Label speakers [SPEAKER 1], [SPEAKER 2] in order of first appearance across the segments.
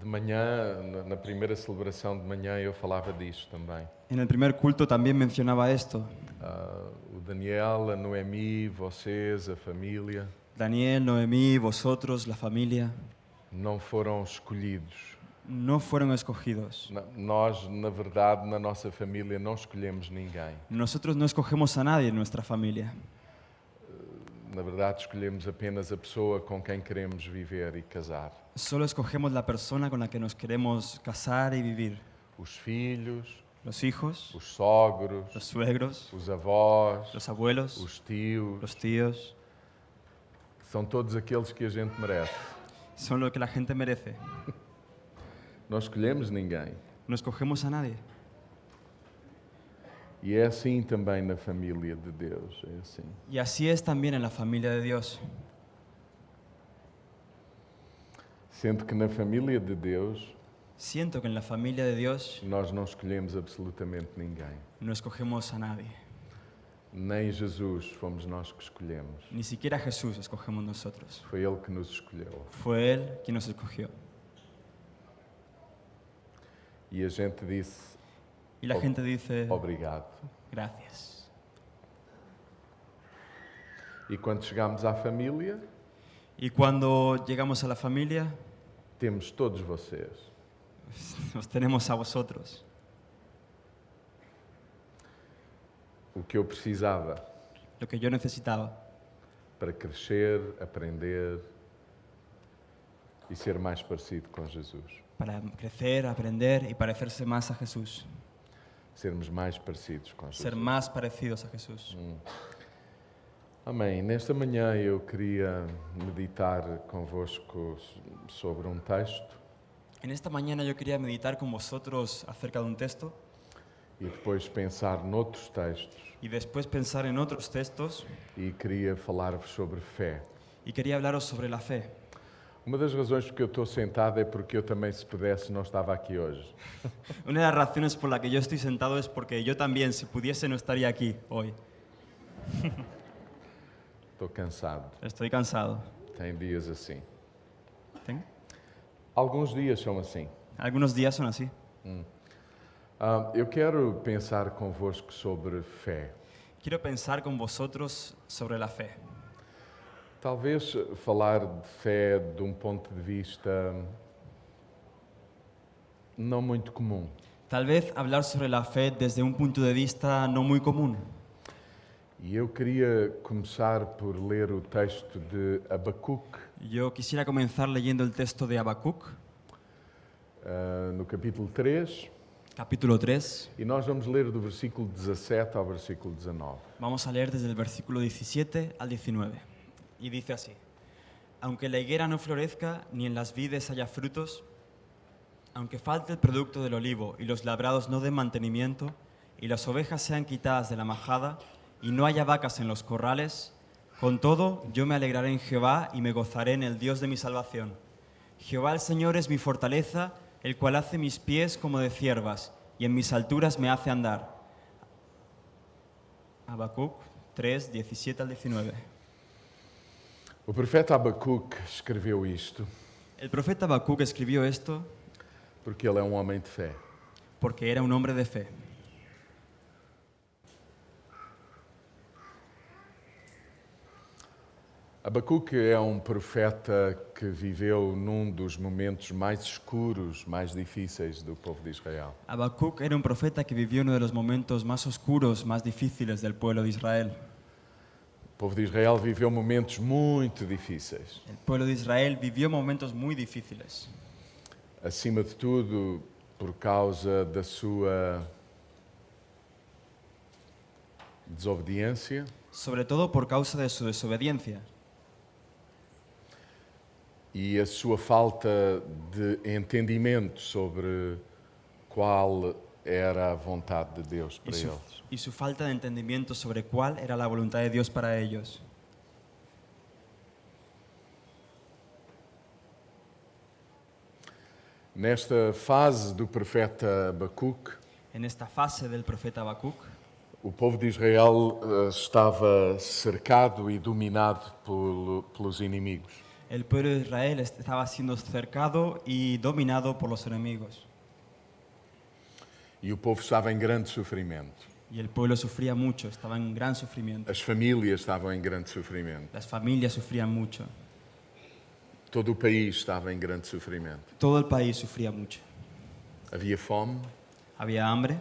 [SPEAKER 1] De manhã, na primeira celebração de manhã, eu falava disto também.
[SPEAKER 2] En el primer culto también mencionaba esto.
[SPEAKER 1] O Daniel, a Noemi, vocês, a família,
[SPEAKER 2] Daniel, Noemí, vosotros, la familia,
[SPEAKER 1] não foram escolhidos.
[SPEAKER 2] no fueron escogidos.
[SPEAKER 1] Nós, na verdade, na nossa família, não escolhemos ninguém.
[SPEAKER 2] Nosotros no escogemos a nadie en nuestra familia.
[SPEAKER 1] Na verdade, escolhemos apenas a pessoa com quem queremos viver e casar.
[SPEAKER 2] Solo escogemos la persona con la que nos queremos casar y vivir.
[SPEAKER 1] Os filhos,
[SPEAKER 2] Los hijos,
[SPEAKER 1] os sogros,
[SPEAKER 2] los suegros,
[SPEAKER 1] os avós,
[SPEAKER 2] los abuelos,
[SPEAKER 1] os tios,
[SPEAKER 2] los tíos,
[SPEAKER 1] são todos aqueles que a gente merece.
[SPEAKER 2] son lo que la gente merece.
[SPEAKER 1] Não escolhemos ninguém.
[SPEAKER 2] No escogemos a nadie.
[SPEAKER 1] E é assim também na família de Deus, é assim.
[SPEAKER 2] Y así es también en la familia de Dios.
[SPEAKER 1] Sendo que na família de Deus,
[SPEAKER 2] Siento que en la familia de Dios
[SPEAKER 1] nós não escolhemos absolutamente ninguém.
[SPEAKER 2] no escogemos a nadie.
[SPEAKER 1] Nem Jesus fomos nós que escolhemos.
[SPEAKER 2] Ni siquiera Jesús escogemos nosotros.
[SPEAKER 1] Foi Ele que nos escolheu.
[SPEAKER 2] Fue Él quien nos escogió.
[SPEAKER 1] E a gente disse
[SPEAKER 2] Y la gente dice,
[SPEAKER 1] obrigado.
[SPEAKER 2] gracias.
[SPEAKER 1] E quando chegamos à família,
[SPEAKER 2] Y cuando llegamos a la familia,
[SPEAKER 1] temos todos vocês.
[SPEAKER 2] os tenemos a vosotros.
[SPEAKER 1] O que eu precisava
[SPEAKER 2] Lo que yo necesitaba
[SPEAKER 1] para crescer, aprender e ser mais parecido com Jesus.
[SPEAKER 2] para crecer, aprender y parecerse más a Jesús.
[SPEAKER 1] Sermos mais parecidos com
[SPEAKER 2] Ser
[SPEAKER 1] Jesus.
[SPEAKER 2] más parecidos a Jesús.
[SPEAKER 1] Amém. Nesta manhã eu queria meditar convosco sobre um texto
[SPEAKER 2] En esta mañana yo quería meditar con vosotros acerca de un texto
[SPEAKER 1] e depois pensar noutros textos
[SPEAKER 2] y después pensar en otros textos
[SPEAKER 1] e queria falar-vos sobre fé.
[SPEAKER 2] y quería hablaros sobre la fe.
[SPEAKER 1] Uma das razões porque eu estou sentado é porque eu também, se pudesse, não estava aqui hoje.
[SPEAKER 2] Una de las razones por la que yo estoy sentado es porque yo también, si pudiese, no estaría aquí hoy.
[SPEAKER 1] Estou cansado.
[SPEAKER 2] Estoy cansado.
[SPEAKER 1] Tem dias assim.
[SPEAKER 2] ¿Ten?
[SPEAKER 1] Alguns dias são assim.
[SPEAKER 2] Algunos días son así.
[SPEAKER 1] Eu quero pensar convosco sobre fé.
[SPEAKER 2] Quiero pensar con vosotros sobre la fe.
[SPEAKER 1] Talvez falar de fé de um ponto de vista não muito comum.
[SPEAKER 2] Tal vez hablar sobre la fe desde un punto de vista no muy común.
[SPEAKER 1] E eu queria começar por ler o texto de Abacuque,
[SPEAKER 2] Yo quisiera comenzar leyendo el texto de Habacuc,
[SPEAKER 1] no capítulo 3,
[SPEAKER 2] capítulo 3.
[SPEAKER 1] e nós vamos ler do versículo 17 ao versículo 19.
[SPEAKER 2] Vamos a leer desde el versículo 17 al 19. Y dice así: Aunque la higuera no florezca, ni en las vides haya frutos, aunque falte el producto del olivo y los labrados no den mantenimiento, y las ovejas sean quitadas de la majada, y no haya vacas en los corrales, con todo yo me alegraré en Jehová y me gozaré en el Dios de mi salvación. Jehová el Señor es mi fortaleza, el cual hace mis pies como de ciervas, y en mis alturas me hace andar. Habacuc 3, 17 al 19.
[SPEAKER 1] O profeta Abacuque escreveu isto
[SPEAKER 2] El profeta Habacuc escribió esto
[SPEAKER 1] porque ele é um homem de fé.
[SPEAKER 2] porque era un hombre de fe.
[SPEAKER 1] Abacuque é um profeta que viveu num dos momentos mais escuros, mais difíceis do povo de Israel.
[SPEAKER 2] Habacuc era un profeta que vivió uno de los momentos más oscuros, más difíciles del pueblo de Israel.
[SPEAKER 1] O povo de Israel viveu momentos muito difíceis.
[SPEAKER 2] El pueblo de Israel vivió momentos muy difíciles.
[SPEAKER 1] Acima de tudo, por causa da sua desobediência
[SPEAKER 2] Sobre todo por causa de su desobediencia
[SPEAKER 1] e a sua falta de entendimento sobre qual era a vontade de Deus para eles.
[SPEAKER 2] y su falta de entendimiento sobre cuál era la voluntad de Dios para ellos.
[SPEAKER 1] Nesta fase do profeta Abacuque,
[SPEAKER 2] En esta fase del profeta Habacuc,
[SPEAKER 1] o povo de Israel estava cercado e dominado pelos inimigos.
[SPEAKER 2] El pueblo de Israel estaba siendo cercado y dominado por los enemigos.
[SPEAKER 1] E o povo estava em grande sofrimento.
[SPEAKER 2] Y el pueblo sufría mucho, estaba en gran sufrimiento.
[SPEAKER 1] As famílias estavam em grande sofrimento.
[SPEAKER 2] Las familias sufrían mucho.
[SPEAKER 1] Todo o país estava em grande sofrimento.
[SPEAKER 2] Todo el país sufría mucho.
[SPEAKER 1] Havia fome,
[SPEAKER 2] Había hambre,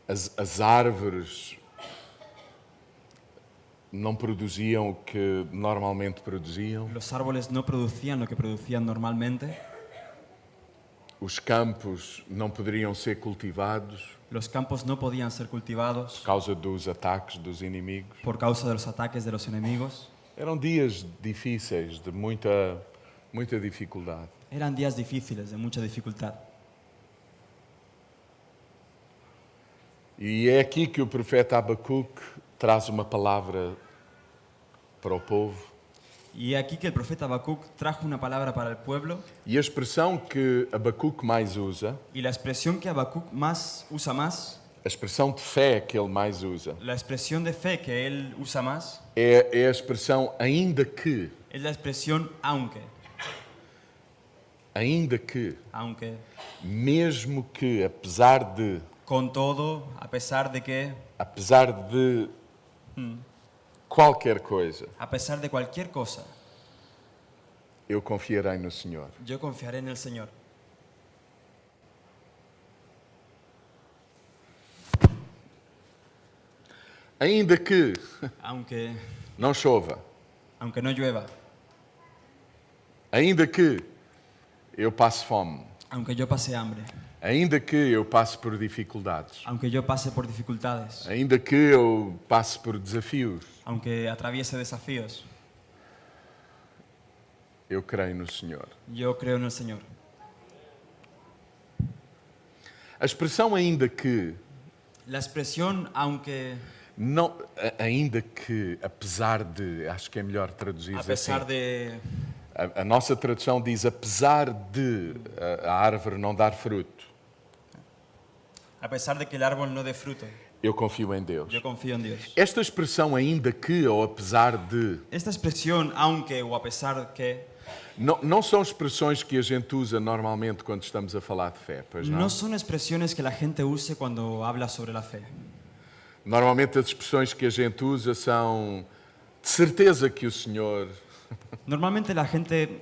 [SPEAKER 1] as árvores não produziam o que normalmente produziam,
[SPEAKER 2] los árboles no producían lo que producían normalmente,
[SPEAKER 1] os campos não poderiam ser cultivados
[SPEAKER 2] los campos no podían ser cultivados
[SPEAKER 1] por causa dos ataques dos inimigos.
[SPEAKER 2] por causa de los ataques de los enemigos.
[SPEAKER 1] Eram dias difíceis, de muita dificuldade.
[SPEAKER 2] Eran días difíciles, de mucha dificultad.
[SPEAKER 1] E é aqui que o profeta Abacuque traz uma palavra para o povo.
[SPEAKER 2] Y aquí que el profeta Habacuc trajo una palabra para el pueblo,
[SPEAKER 1] E a expressão que Abacuque mais usa,
[SPEAKER 2] y la expresión que Habacuc usa más,
[SPEAKER 1] a expressão de fé que ele mais usa,
[SPEAKER 2] la expresión de fe que él usa más,
[SPEAKER 1] é a expressão ainda que.
[SPEAKER 2] es la expresión aunque,
[SPEAKER 1] Ainda que, mesmo que, apesar de,
[SPEAKER 2] con todo, a pesar de que,
[SPEAKER 1] apesar de qualquer coisa,
[SPEAKER 2] a pesar de cualquier cosa,
[SPEAKER 1] eu confiarei no Senhor.
[SPEAKER 2] yo confiaré en el Señor.
[SPEAKER 1] Ainda que
[SPEAKER 2] Aunque
[SPEAKER 1] não chova,
[SPEAKER 2] no llueva,
[SPEAKER 1] ainda que eu passe fome,
[SPEAKER 2] aunque yo pase hambre,
[SPEAKER 1] ainda que eu passe por dificuldades,
[SPEAKER 2] aunque yo pase por dificultades,
[SPEAKER 1] ainda que eu passe por desafios,
[SPEAKER 2] aunque atraviese desafíos,
[SPEAKER 1] eu creio no Senhor.
[SPEAKER 2] yo creo en el Señor.
[SPEAKER 1] A expressão ainda que,
[SPEAKER 2] La expresión aunque,
[SPEAKER 1] não, ainda que, apesar de, acho que é melhor traduzir
[SPEAKER 2] a
[SPEAKER 1] assim.
[SPEAKER 2] pesar de,
[SPEAKER 1] A nossa tradução diz, apesar de a árvore não dar fruto,
[SPEAKER 2] a pesar de que el árbol no dé fruto,
[SPEAKER 1] eu confio em Deus.
[SPEAKER 2] yo confío en Dios.
[SPEAKER 1] Esta expressão ainda que ou apesar de,
[SPEAKER 2] Esta expresión aunque o a pesar que
[SPEAKER 1] não são expressões que a gente usa normalmente quando estamos a falar de fé, pois não?
[SPEAKER 2] no son expresiones que la gente use cuando habla sobre la fe.
[SPEAKER 1] Normalmente as expressões que a gente usa são de certeza que o Senhor,
[SPEAKER 2] Normalmente la gente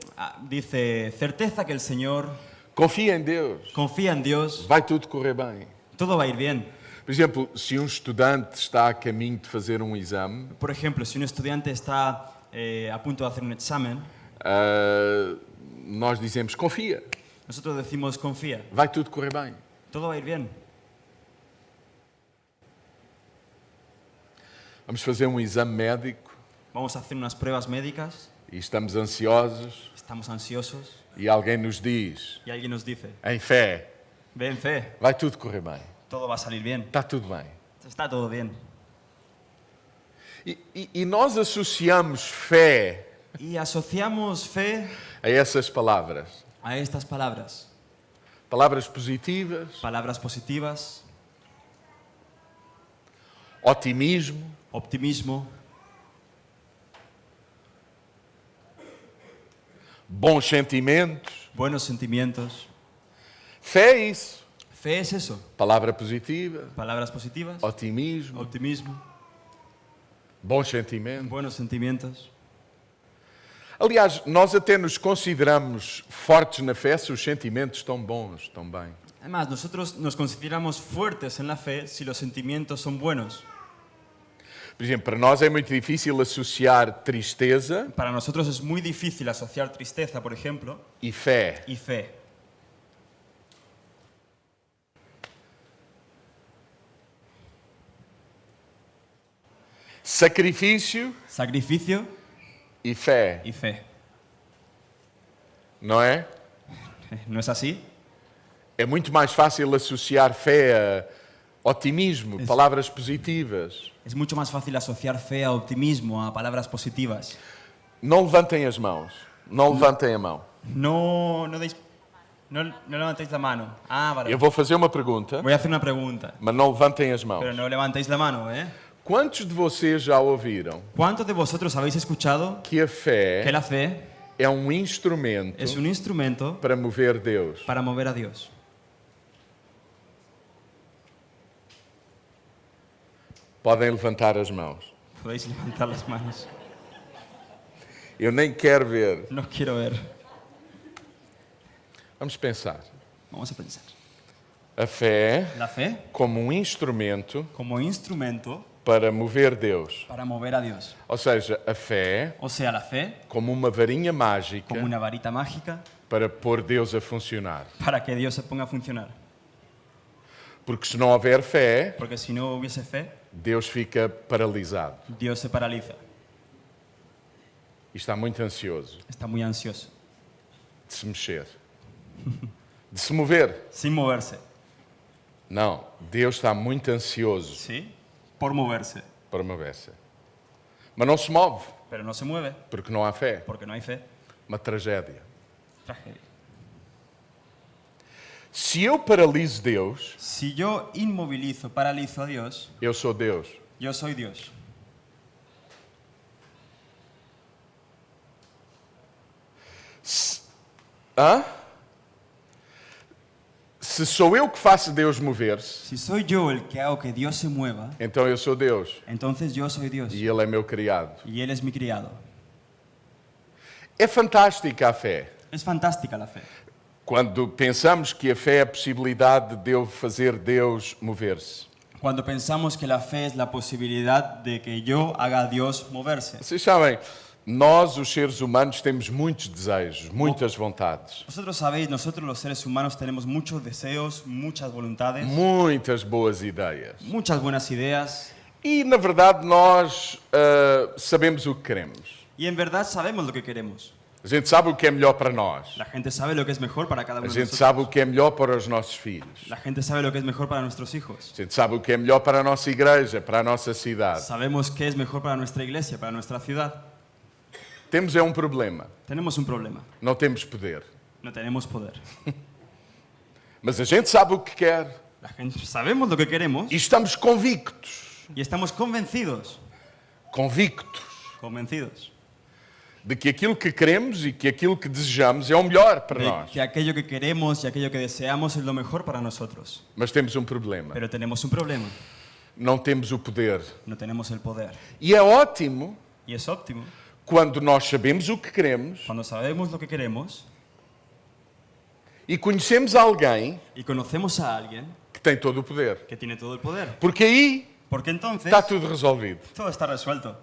[SPEAKER 2] dice certeza que el Señor,
[SPEAKER 1] confia em Deus,
[SPEAKER 2] confía en Dios,
[SPEAKER 1] vai tudo correr bem.
[SPEAKER 2] todo va a ir bien.
[SPEAKER 1] Por exemplo, se um estudante está a caminho de fazer um exame,
[SPEAKER 2] Por ejemplo, si un estudiante está a punto de hacer un examen,
[SPEAKER 1] nós dizemos confia,
[SPEAKER 2] nosotros decimos confía,
[SPEAKER 1] vai tudo correr bem.
[SPEAKER 2] todo va a ir bien.
[SPEAKER 1] Vamos fazer um exame médico
[SPEAKER 2] Vamos a hacer unas pruebas médicas,
[SPEAKER 1] e estamos ansiosos
[SPEAKER 2] estamos ansiosos
[SPEAKER 1] e alguém nos diz,
[SPEAKER 2] y alguien nos dice,
[SPEAKER 1] em fé,
[SPEAKER 2] ve en fe,
[SPEAKER 1] vai tudo correr bem,
[SPEAKER 2] todo va a salir bien,
[SPEAKER 1] está tudo bem.
[SPEAKER 2] está todo bien.
[SPEAKER 1] E nós associamos fé
[SPEAKER 2] Y asociamos fe
[SPEAKER 1] a essas palavras.
[SPEAKER 2] a estas palabras,
[SPEAKER 1] Palavras positivas,
[SPEAKER 2] palabras positivas,
[SPEAKER 1] otimismo,
[SPEAKER 2] optimismo,
[SPEAKER 1] bons sentimentos.
[SPEAKER 2] buenos sentimientos.
[SPEAKER 1] Fé é isso.
[SPEAKER 2] Fe es eso,
[SPEAKER 1] Palavra positiva,
[SPEAKER 2] palabras positivas,
[SPEAKER 1] otimismo,
[SPEAKER 2] optimismo,
[SPEAKER 1] bons sentimentos.
[SPEAKER 2] buenos sentimientos.
[SPEAKER 1] Aliás, nós até nos consideramos fortes na fé se os sentimentos estão bons, estão bem.
[SPEAKER 2] Además, nosotros nos consideramos fuertes en la fe si los sentimientos son buenos.
[SPEAKER 1] Por exemplo, para nós é muito difícil associar tristeza
[SPEAKER 2] Para nosotros es muy difícil asociar tristeza, por ejemplo,
[SPEAKER 1] e fé.
[SPEAKER 2] y fe.
[SPEAKER 1] Sacrifício
[SPEAKER 2] Sacrificio
[SPEAKER 1] e fé,
[SPEAKER 2] y fe.
[SPEAKER 1] não é?
[SPEAKER 2] ¿No es así?
[SPEAKER 1] É muito mais fácil associar fé a otimismo, palavras positivas.
[SPEAKER 2] Es mucho más fácil asociar fe a optimismo, a palabras positivas.
[SPEAKER 1] Não levantem as mãos. Não levantem a mão.
[SPEAKER 2] No levantéis la mano. Ah, vale.
[SPEAKER 1] Eu vou fazer uma pergunta,
[SPEAKER 2] Voy a hacer una pregunta,
[SPEAKER 1] mas não levantem as mãos.
[SPEAKER 2] pero no levantéis la mano, ¿eh?
[SPEAKER 1] Quantos de vocês já ouviram
[SPEAKER 2] ¿Cuántos de vosotros habéis escuchado
[SPEAKER 1] que a fé
[SPEAKER 2] que la fe
[SPEAKER 1] é um instrumento
[SPEAKER 2] es un instrumento
[SPEAKER 1] para mover Deus?
[SPEAKER 2] para mover a Dios?
[SPEAKER 1] Podem levantar as mãos.
[SPEAKER 2] Podéis levantar las manos.
[SPEAKER 1] Eu nem quero ver.
[SPEAKER 2] No quiero ver.
[SPEAKER 1] Vamos pensar.
[SPEAKER 2] Vamos a pensar.
[SPEAKER 1] A fé
[SPEAKER 2] La fe
[SPEAKER 1] como um instrumento
[SPEAKER 2] como instrumento
[SPEAKER 1] para mover Deus.
[SPEAKER 2] para mover a Dios.
[SPEAKER 1] Ou seja, a fé
[SPEAKER 2] O sea, la fe
[SPEAKER 1] como uma varinha mágica
[SPEAKER 2] como una varita mágica
[SPEAKER 1] para pôr Deus a funcionar.
[SPEAKER 2] para que Dios se ponga a funcionar.
[SPEAKER 1] Porque se não houver fé,
[SPEAKER 2] Porque si no hubiese fe,
[SPEAKER 1] Deus fica paralisado
[SPEAKER 2] Dios se paraliza.
[SPEAKER 1] e está muito ansioso
[SPEAKER 2] Está muy ansioso.
[SPEAKER 1] de se mexer, de se mover.
[SPEAKER 2] Sin moverse.
[SPEAKER 1] Não, Deus está muito ansioso
[SPEAKER 2] ¿Sí? Por moverse.
[SPEAKER 1] para mover-se. Mas não se move,
[SPEAKER 2] Pero no se mueve
[SPEAKER 1] porque não há fé.
[SPEAKER 2] porque no hay fe.
[SPEAKER 1] Uma tragédia.
[SPEAKER 2] Tragedia.
[SPEAKER 1] Se eu paraliso Deus,
[SPEAKER 2] Si yo inmovilizo, paralizo a Dios,
[SPEAKER 1] eu sou Deus.
[SPEAKER 2] yo soy Dios.
[SPEAKER 1] Hã? Se sou eu que faço Deus mover-se,
[SPEAKER 2] Si soy yo el que hago que Dios se mueva,
[SPEAKER 1] então eu sou Deus
[SPEAKER 2] entonces yo soy Dios
[SPEAKER 1] e Ele é meu criado.
[SPEAKER 2] y Él es mi criado.
[SPEAKER 1] É fantástica a fé.
[SPEAKER 2] Es fantástica la fe.
[SPEAKER 1] Quando pensamos que a fé é a possibilidade de eu fazer Deus mover-se.
[SPEAKER 2] Cuando pensamos que la fe es la posibilidad de que yo haga a Dios moverse.
[SPEAKER 1] Vocês sabem, nós, os seres humanos, temos muitos desejos, muitas vontades,
[SPEAKER 2] Vosotros sabéis, nosotros los seres humanos tenemos muchos deseos, muchas voluntades,
[SPEAKER 1] muitas boas ideias.
[SPEAKER 2] muchas buenas ideas
[SPEAKER 1] E, na verdade, nós sabemos o que queremos.
[SPEAKER 2] y en verdad sabemos lo que queremos.
[SPEAKER 1] A gente sabe o que é melhor para nós.
[SPEAKER 2] La gente sabe lo que es mejor para cada
[SPEAKER 1] A
[SPEAKER 2] uno de
[SPEAKER 1] gente
[SPEAKER 2] nosotros.
[SPEAKER 1] sabe o que é melhor para os nossos filhos.
[SPEAKER 2] La gente sabe lo que es mejor para nuestros hijos.
[SPEAKER 1] A gente sabe o que é melhor para a nossa igreja, para a nossa cidade.
[SPEAKER 2] Sabemos qué es mejor para nuestra iglesia, para nuestra ciudad.
[SPEAKER 1] Temos é um problema.
[SPEAKER 2] Tenemos un problema.
[SPEAKER 1] Não temos poder.
[SPEAKER 2] No tenemos poder.
[SPEAKER 1] Mas a gente sabe o que quer.
[SPEAKER 2] La gente, sabemos lo que queremos
[SPEAKER 1] E estamos convictos.
[SPEAKER 2] y estamos convencidos
[SPEAKER 1] Convictos de que aquilo que queremos e que aquilo que desejamos é o melhor para
[SPEAKER 2] de
[SPEAKER 1] nós.
[SPEAKER 2] que aquello que queremos y aquello que deseamos es lo mejor para nosotros.
[SPEAKER 1] Mas temos um problema.
[SPEAKER 2] Pero tenemos un problema.
[SPEAKER 1] Não temos o poder.
[SPEAKER 2] No tenemos el poder.
[SPEAKER 1] E é ótimo
[SPEAKER 2] Y es óptimo
[SPEAKER 1] quando nós sabemos o que queremos
[SPEAKER 2] cuando sabemos lo que queremos
[SPEAKER 1] e conhecemos alguém
[SPEAKER 2] y conocemos a alguien
[SPEAKER 1] que tem todo o poder.
[SPEAKER 2] que tiene todo el poder.
[SPEAKER 1] Porque aí
[SPEAKER 2] Porque entonces
[SPEAKER 1] está tudo resolvido.
[SPEAKER 2] todo está resuelto.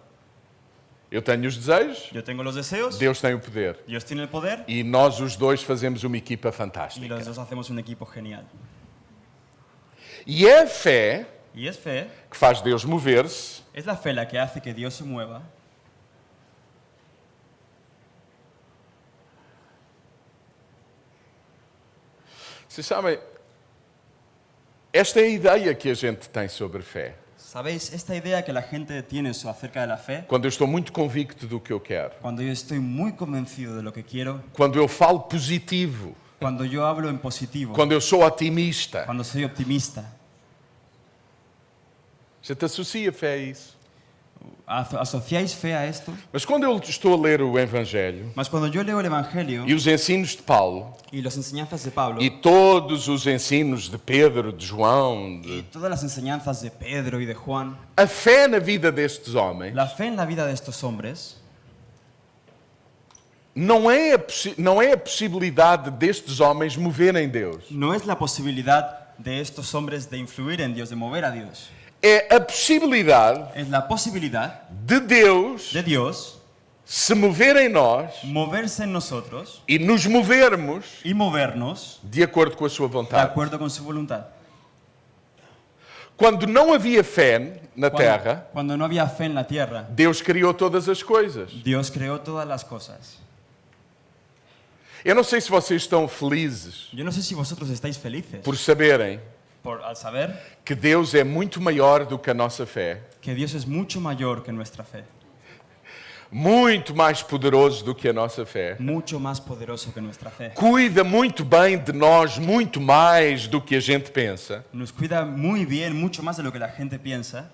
[SPEAKER 1] Eu tenho os desejos,
[SPEAKER 2] Yo tengo los deseos,
[SPEAKER 1] Deus tem o poder.
[SPEAKER 2] Dios tiene el poder
[SPEAKER 1] E nós os dois fazemos uma equipa
[SPEAKER 2] y
[SPEAKER 1] fantástica.
[SPEAKER 2] los dos hacemos un equipo genial.
[SPEAKER 1] E é a fé
[SPEAKER 2] Y es fe,
[SPEAKER 1] que faz Deus mover-se
[SPEAKER 2] es la fe la que hace que Dios se mueva.
[SPEAKER 1] Vocês sabem, esta é a ideia que a gente tem sobre fé.
[SPEAKER 2] ¿Sabéis? Esta idea que la gente tiene acerca de la fe,
[SPEAKER 1] Quando eu estou muito convicto do que eu quero.
[SPEAKER 2] cuando yo estoy muy convencido de lo que quiero,
[SPEAKER 1] Quando eu falo positivo.
[SPEAKER 2] cuando yo hablo en positivo,
[SPEAKER 1] Quando eu sou otimista.
[SPEAKER 2] cuando soy optimista,
[SPEAKER 1] A gente associa fé a isso.
[SPEAKER 2] ¿asociáis fe a esto?
[SPEAKER 1] Mas quando eu estou a ler o Evangelho
[SPEAKER 2] Mas cuando yo leo el Evangelio
[SPEAKER 1] e os ensinos de Paulo
[SPEAKER 2] y las enseñanzas de Pablo
[SPEAKER 1] e todos os ensinos de Pedro, de João,
[SPEAKER 2] y todas las enseñanzas de Pedro y de Juan,
[SPEAKER 1] a fé na vida destes homens
[SPEAKER 2] la fe en la vida de estos hombres
[SPEAKER 1] não é a possibilidade destes homens moverem Deus.
[SPEAKER 2] no es la posibilidad de estos hombres de influir en Dios, de mover a Dios.
[SPEAKER 1] É a possibilidade
[SPEAKER 2] Es la posibilidad
[SPEAKER 1] de Deus
[SPEAKER 2] de Dios
[SPEAKER 1] se mover em nós
[SPEAKER 2] moverse en nosotros
[SPEAKER 1] e nos movermos
[SPEAKER 2] y movernos
[SPEAKER 1] de acordo com a sua
[SPEAKER 2] de
[SPEAKER 1] vontade.
[SPEAKER 2] acuerdo con su voluntad.
[SPEAKER 1] Quando não havia fé na terra,
[SPEAKER 2] Cuando no había fe en la tierra,
[SPEAKER 1] Deus criou todas as coisas.
[SPEAKER 2] Dios creó todas las cosas.
[SPEAKER 1] Eu não sei se vocês estão felizes
[SPEAKER 2] Yo no sé si vosotros estáis felices
[SPEAKER 1] por saberem
[SPEAKER 2] al saber
[SPEAKER 1] que Deus é muito maior do que a nossa fé,
[SPEAKER 2] que Dios es mucho mayor que nuestra fe,
[SPEAKER 1] muito mais poderoso do que a nossa fé,
[SPEAKER 2] mucho más poderoso que nuestra fe.
[SPEAKER 1] cuida muito bem de nós, muito mais do que a gente pensa.
[SPEAKER 2] Nos cuida muy bien, mucho más de lo que la gente piensa.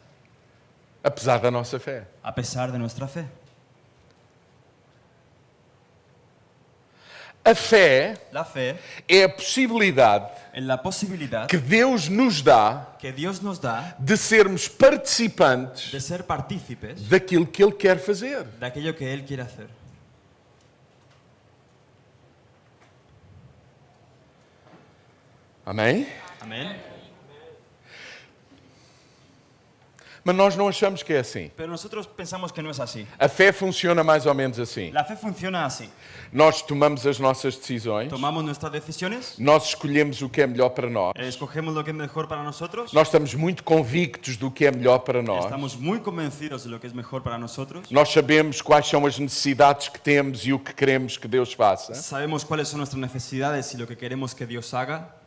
[SPEAKER 1] apesar da nossa fé.
[SPEAKER 2] a pesar de nuestra fe.
[SPEAKER 1] A fé
[SPEAKER 2] La fe
[SPEAKER 1] é a possibilidade
[SPEAKER 2] es la posibilidad
[SPEAKER 1] que Deus nos dá
[SPEAKER 2] que Dios nos da
[SPEAKER 1] de sermos participantes
[SPEAKER 2] de ser partícipes
[SPEAKER 1] daquilo que Ele quer fazer.
[SPEAKER 2] de aquello que Él quiere hacer.
[SPEAKER 1] Amém?
[SPEAKER 2] Amén.
[SPEAKER 1] Mas nós não achamos que é assim.
[SPEAKER 2] Pero nosotros pensamos que no es así.
[SPEAKER 1] A fé funciona mais ou menos assim.
[SPEAKER 2] La fe funciona así.
[SPEAKER 1] Nós tomamos as nossas decisões,
[SPEAKER 2] Tomamos nuestras decisiones,
[SPEAKER 1] nós escolhemos o que é melhor para nós,
[SPEAKER 2] escogemos lo que es mejor para nosotros,
[SPEAKER 1] nós estamos muito convictos do que é melhor para nós,
[SPEAKER 2] estamos muy convencidos de lo que es mejor para nosotros,
[SPEAKER 1] nós sabemos quais são as necessidades que temos e o que queremos que Deus faça,
[SPEAKER 2] sabemos cuáles son nuestras necesidades y lo que queremos que Dios haga,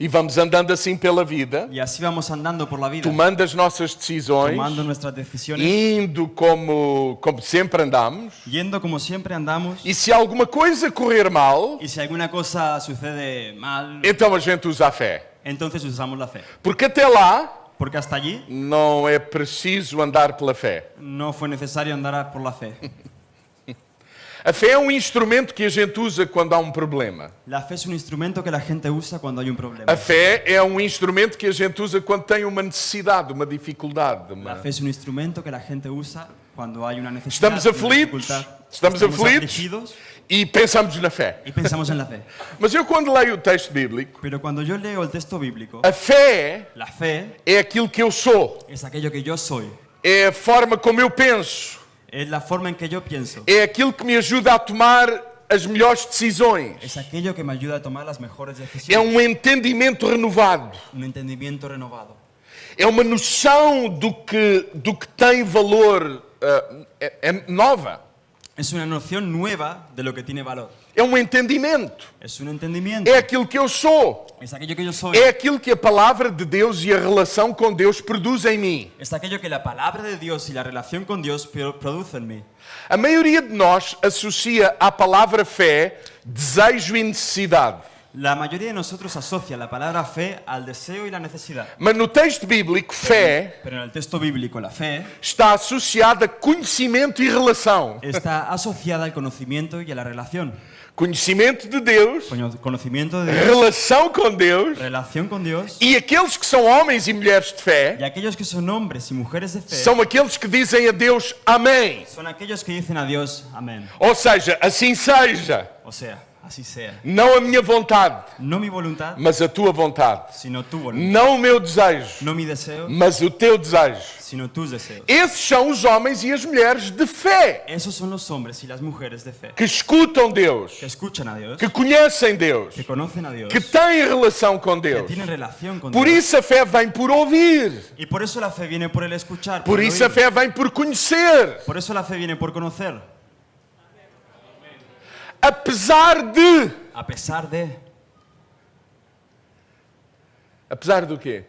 [SPEAKER 1] e vamos andando assim pela vida,
[SPEAKER 2] y así vamos andando por la vida,
[SPEAKER 1] tomando as nossas decisões,
[SPEAKER 2] tomando nuestras decisiones,
[SPEAKER 1] indo como sempre andamos,
[SPEAKER 2] yendo como siempre andamos,
[SPEAKER 1] e se alguma coisa correr mal,
[SPEAKER 2] y si alguna cosa sucede mal,
[SPEAKER 1] então a gente usa a fé.
[SPEAKER 2] entonces usamos la fe.
[SPEAKER 1] Porque até lá
[SPEAKER 2] Porque hasta allí
[SPEAKER 1] não é preciso andar pela fé.
[SPEAKER 2] no fue necesario andar por la fe.
[SPEAKER 1] A fé é um instrumento que a gente usa quando há um problema.
[SPEAKER 2] La fe es un instrumento que la gente usa cuando hay un problema.
[SPEAKER 1] A fé é um instrumento que a gente usa quando tem uma necessidade, uma dificuldade.
[SPEAKER 2] La fe es un instrumento que la gente usa cuando hay una necesidad.
[SPEAKER 1] Estamos
[SPEAKER 2] una
[SPEAKER 1] aflitos,
[SPEAKER 2] dificultad.
[SPEAKER 1] estamos aflitos
[SPEAKER 2] afligidos
[SPEAKER 1] e pensamos na fé.
[SPEAKER 2] y pensamos en la fe.
[SPEAKER 1] Mas eu quando leio o texto bíblico,
[SPEAKER 2] Pero cuando yo leo el texto bíblico,
[SPEAKER 1] a fé
[SPEAKER 2] la fe
[SPEAKER 1] é aquilo que eu sou,
[SPEAKER 2] es aquello que yo soy,
[SPEAKER 1] é a forma como eu penso,
[SPEAKER 2] es la forma en que yo pienso,
[SPEAKER 1] é aquilo que me ajuda a tomar as melhores decisões.
[SPEAKER 2] es aquello que me ayuda a tomar las mejores
[SPEAKER 1] É
[SPEAKER 2] decisiones,
[SPEAKER 1] um entendimento renovado.
[SPEAKER 2] un entendimiento renovado.
[SPEAKER 1] É uma noção do que tem valor, é nova.
[SPEAKER 2] Es una noción nueva de lo que tiene valor.
[SPEAKER 1] É um entendimento.
[SPEAKER 2] Es un entendimiento,
[SPEAKER 1] É aquilo que eu sou.
[SPEAKER 2] es aquello que yo soy,
[SPEAKER 1] É aquilo que a palavra de Deus e a relação com Deus produz em mim.
[SPEAKER 2] es aquello que la palabra de Dios y la relación con Dios produce en mí.
[SPEAKER 1] A maioria de nós associa à palavra fé desejo e necessidade.
[SPEAKER 2] La mayoría de nosotros asocia la palabra fe al deseo y la necesidad.
[SPEAKER 1] Mas no texto bíblico, fé
[SPEAKER 2] Pero en el texto bíblico la fe
[SPEAKER 1] está associada a conhecimento e relação.
[SPEAKER 2] está asociada al conocimiento y a la relación.
[SPEAKER 1] Conhecimento de Deus,
[SPEAKER 2] Conocimiento de Dios,
[SPEAKER 1] relação com Deus,
[SPEAKER 2] relación con Dios,
[SPEAKER 1] e aqueles que são homens e mulheres de fé
[SPEAKER 2] y aquellos que son hombres y mujeres de fe
[SPEAKER 1] são aqueles que dizem a Deus amém.
[SPEAKER 2] son aquellos que dicen a Dios amén.
[SPEAKER 1] Ou seja, assim seja.
[SPEAKER 2] O sea, así sea.
[SPEAKER 1] Não a minha vontade,
[SPEAKER 2] No mi voluntad,
[SPEAKER 1] mas a tua vontade.
[SPEAKER 2] sino tu voluntad.
[SPEAKER 1] Não o meu desejo,
[SPEAKER 2] No mi deseo,
[SPEAKER 1] mas o teu desejo.
[SPEAKER 2] sino tus deseos.
[SPEAKER 1] Esses são os homens e as mulheres de fé,
[SPEAKER 2] Esos son los hombres y las mujeres de fe
[SPEAKER 1] que escutam Deus,
[SPEAKER 2] que escuchan a Dios,
[SPEAKER 1] que conhecem Deus,
[SPEAKER 2] que conocen a Dios,
[SPEAKER 1] que têm relação com
[SPEAKER 2] que
[SPEAKER 1] Deus.
[SPEAKER 2] tienen relación con
[SPEAKER 1] Por
[SPEAKER 2] Dios.
[SPEAKER 1] isso a fé vem por ouvir.
[SPEAKER 2] Y por eso la fe viene por el escuchar.
[SPEAKER 1] Por
[SPEAKER 2] el
[SPEAKER 1] isso a
[SPEAKER 2] oír.
[SPEAKER 1] fé vem por conhecer.
[SPEAKER 2] Por eso la fe viene por conocer.
[SPEAKER 1] Apesar de.
[SPEAKER 2] A pesar de.
[SPEAKER 1] Apesar do quê?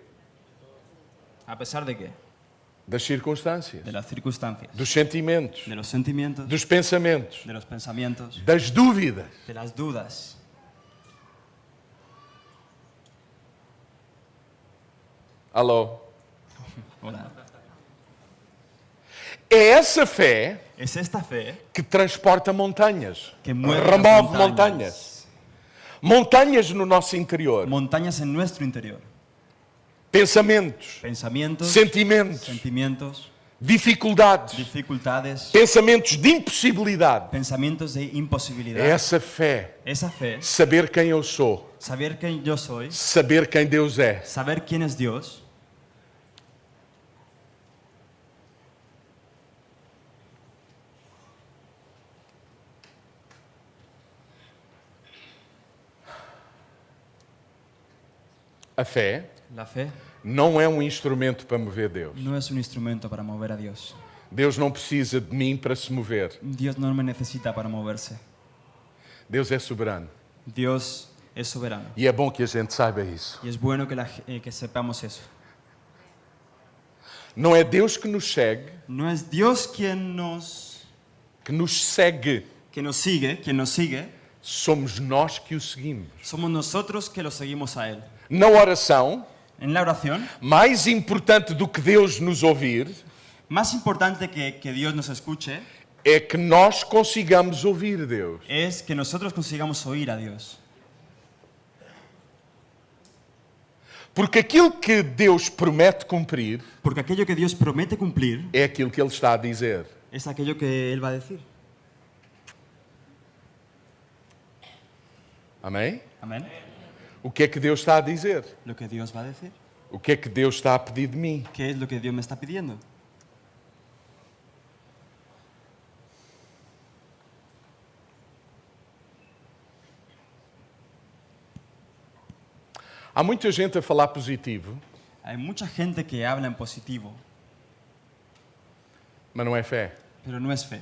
[SPEAKER 2] ¿A pesar de qué?
[SPEAKER 1] Das circunstâncias,
[SPEAKER 2] De las circunstancias,
[SPEAKER 1] dos sentimentos,
[SPEAKER 2] de los sentimientos,
[SPEAKER 1] dos pensamentos,
[SPEAKER 2] de los pensamientos,
[SPEAKER 1] das dúvidas.
[SPEAKER 2] de las dudas.
[SPEAKER 1] Alô?
[SPEAKER 2] Hola.
[SPEAKER 1] É essa fé
[SPEAKER 2] Es esta fe
[SPEAKER 1] que transporta montanhas,
[SPEAKER 2] que mueve las
[SPEAKER 1] remove montanhas. Montanhas no nosso interior.
[SPEAKER 2] montañas en nuestro interior.
[SPEAKER 1] Pensamentos,
[SPEAKER 2] Pensamientos,
[SPEAKER 1] sentimentos,
[SPEAKER 2] sentimientos,
[SPEAKER 1] dificuldades,
[SPEAKER 2] dificultades,
[SPEAKER 1] pensamentos de impossibilidade.
[SPEAKER 2] pensamientos de
[SPEAKER 1] É
[SPEAKER 2] imposibilidad.
[SPEAKER 1] essa fé,
[SPEAKER 2] Esa fe,
[SPEAKER 1] saber quem eu sou,
[SPEAKER 2] saber quién yo soy,
[SPEAKER 1] saber quem Deus é.
[SPEAKER 2] saber quién es Dios,
[SPEAKER 1] A fé
[SPEAKER 2] la fe
[SPEAKER 1] não é um instrumento para mover Deus.
[SPEAKER 2] no es un instrumento para mover a Dios.
[SPEAKER 1] Deus não precisa de mim para se mover.
[SPEAKER 2] Dios no me necesita para moverse.
[SPEAKER 1] Deus é soberano.
[SPEAKER 2] Dios es soberano.
[SPEAKER 1] E é bom que a gente saiba isso.
[SPEAKER 2] Y es bueno que sepamos eso.
[SPEAKER 1] Não é Deus que nos segue,
[SPEAKER 2] No es Dios quien nos
[SPEAKER 1] segue.
[SPEAKER 2] quien nos sigue,
[SPEAKER 1] Somos nós que o seguimos.
[SPEAKER 2] somos nosotros que lo seguimos a Él.
[SPEAKER 1] Na oração,
[SPEAKER 2] En la oración,
[SPEAKER 1] mais importante do que Deus nos ouvir,
[SPEAKER 2] Más importante que Dios nos escuche
[SPEAKER 1] é que nós consigamos ouvir Deus.
[SPEAKER 2] es que nosotros consigamos oír a Dios.
[SPEAKER 1] Porque aquilo que Deus promete cumprir
[SPEAKER 2] Porque aquello que Dios promete cumplir
[SPEAKER 1] é aquilo que Ele está a dizer.
[SPEAKER 2] es aquello que Él va a decir.
[SPEAKER 1] Amém?
[SPEAKER 2] Amén.
[SPEAKER 1] O que é que Deus está a dizer?
[SPEAKER 2] Lo que Dios va a decir.
[SPEAKER 1] O que é que Deus está a pedir de mim?
[SPEAKER 2] ¿Qué es lo que Dios me está pidiendo?
[SPEAKER 1] Há muita gente a falar positivo,
[SPEAKER 2] Hay mucha gente que habla en positivo,
[SPEAKER 1] mas não é fé.
[SPEAKER 2] pero no es fe.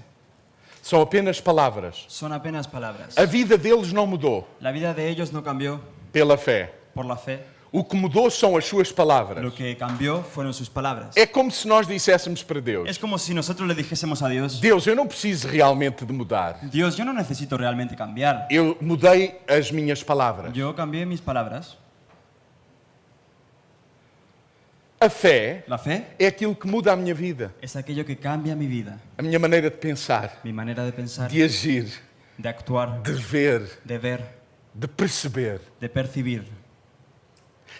[SPEAKER 1] São apenas palavras.
[SPEAKER 2] Son apenas palabras.
[SPEAKER 1] A vida deles não mudou
[SPEAKER 2] La vida de ellos no cambió
[SPEAKER 1] pela fé.
[SPEAKER 2] por la fe.
[SPEAKER 1] O que mudou são as suas palavras.
[SPEAKER 2] Lo que cambió fueron sus palabras.
[SPEAKER 1] É como se nós disséssemos para Deus:
[SPEAKER 2] Es como si nosotros le dijésemos a Dios,
[SPEAKER 1] Deus, eu não preciso realmente de mudar.
[SPEAKER 2] Dios, yo no necesito realmente cambiar.
[SPEAKER 1] Eu mudei as minhas palavras.
[SPEAKER 2] Yo cambié mis palabras.
[SPEAKER 1] A fé
[SPEAKER 2] La fe
[SPEAKER 1] é aquilo que muda a minha vida,
[SPEAKER 2] es aquello que cambia mi vida,
[SPEAKER 1] a minha maneira de pensar,
[SPEAKER 2] mi manera de pensar,
[SPEAKER 1] de agir,
[SPEAKER 2] de actuar,
[SPEAKER 1] de ver,
[SPEAKER 2] de ver,
[SPEAKER 1] de perceber.
[SPEAKER 2] de percibir.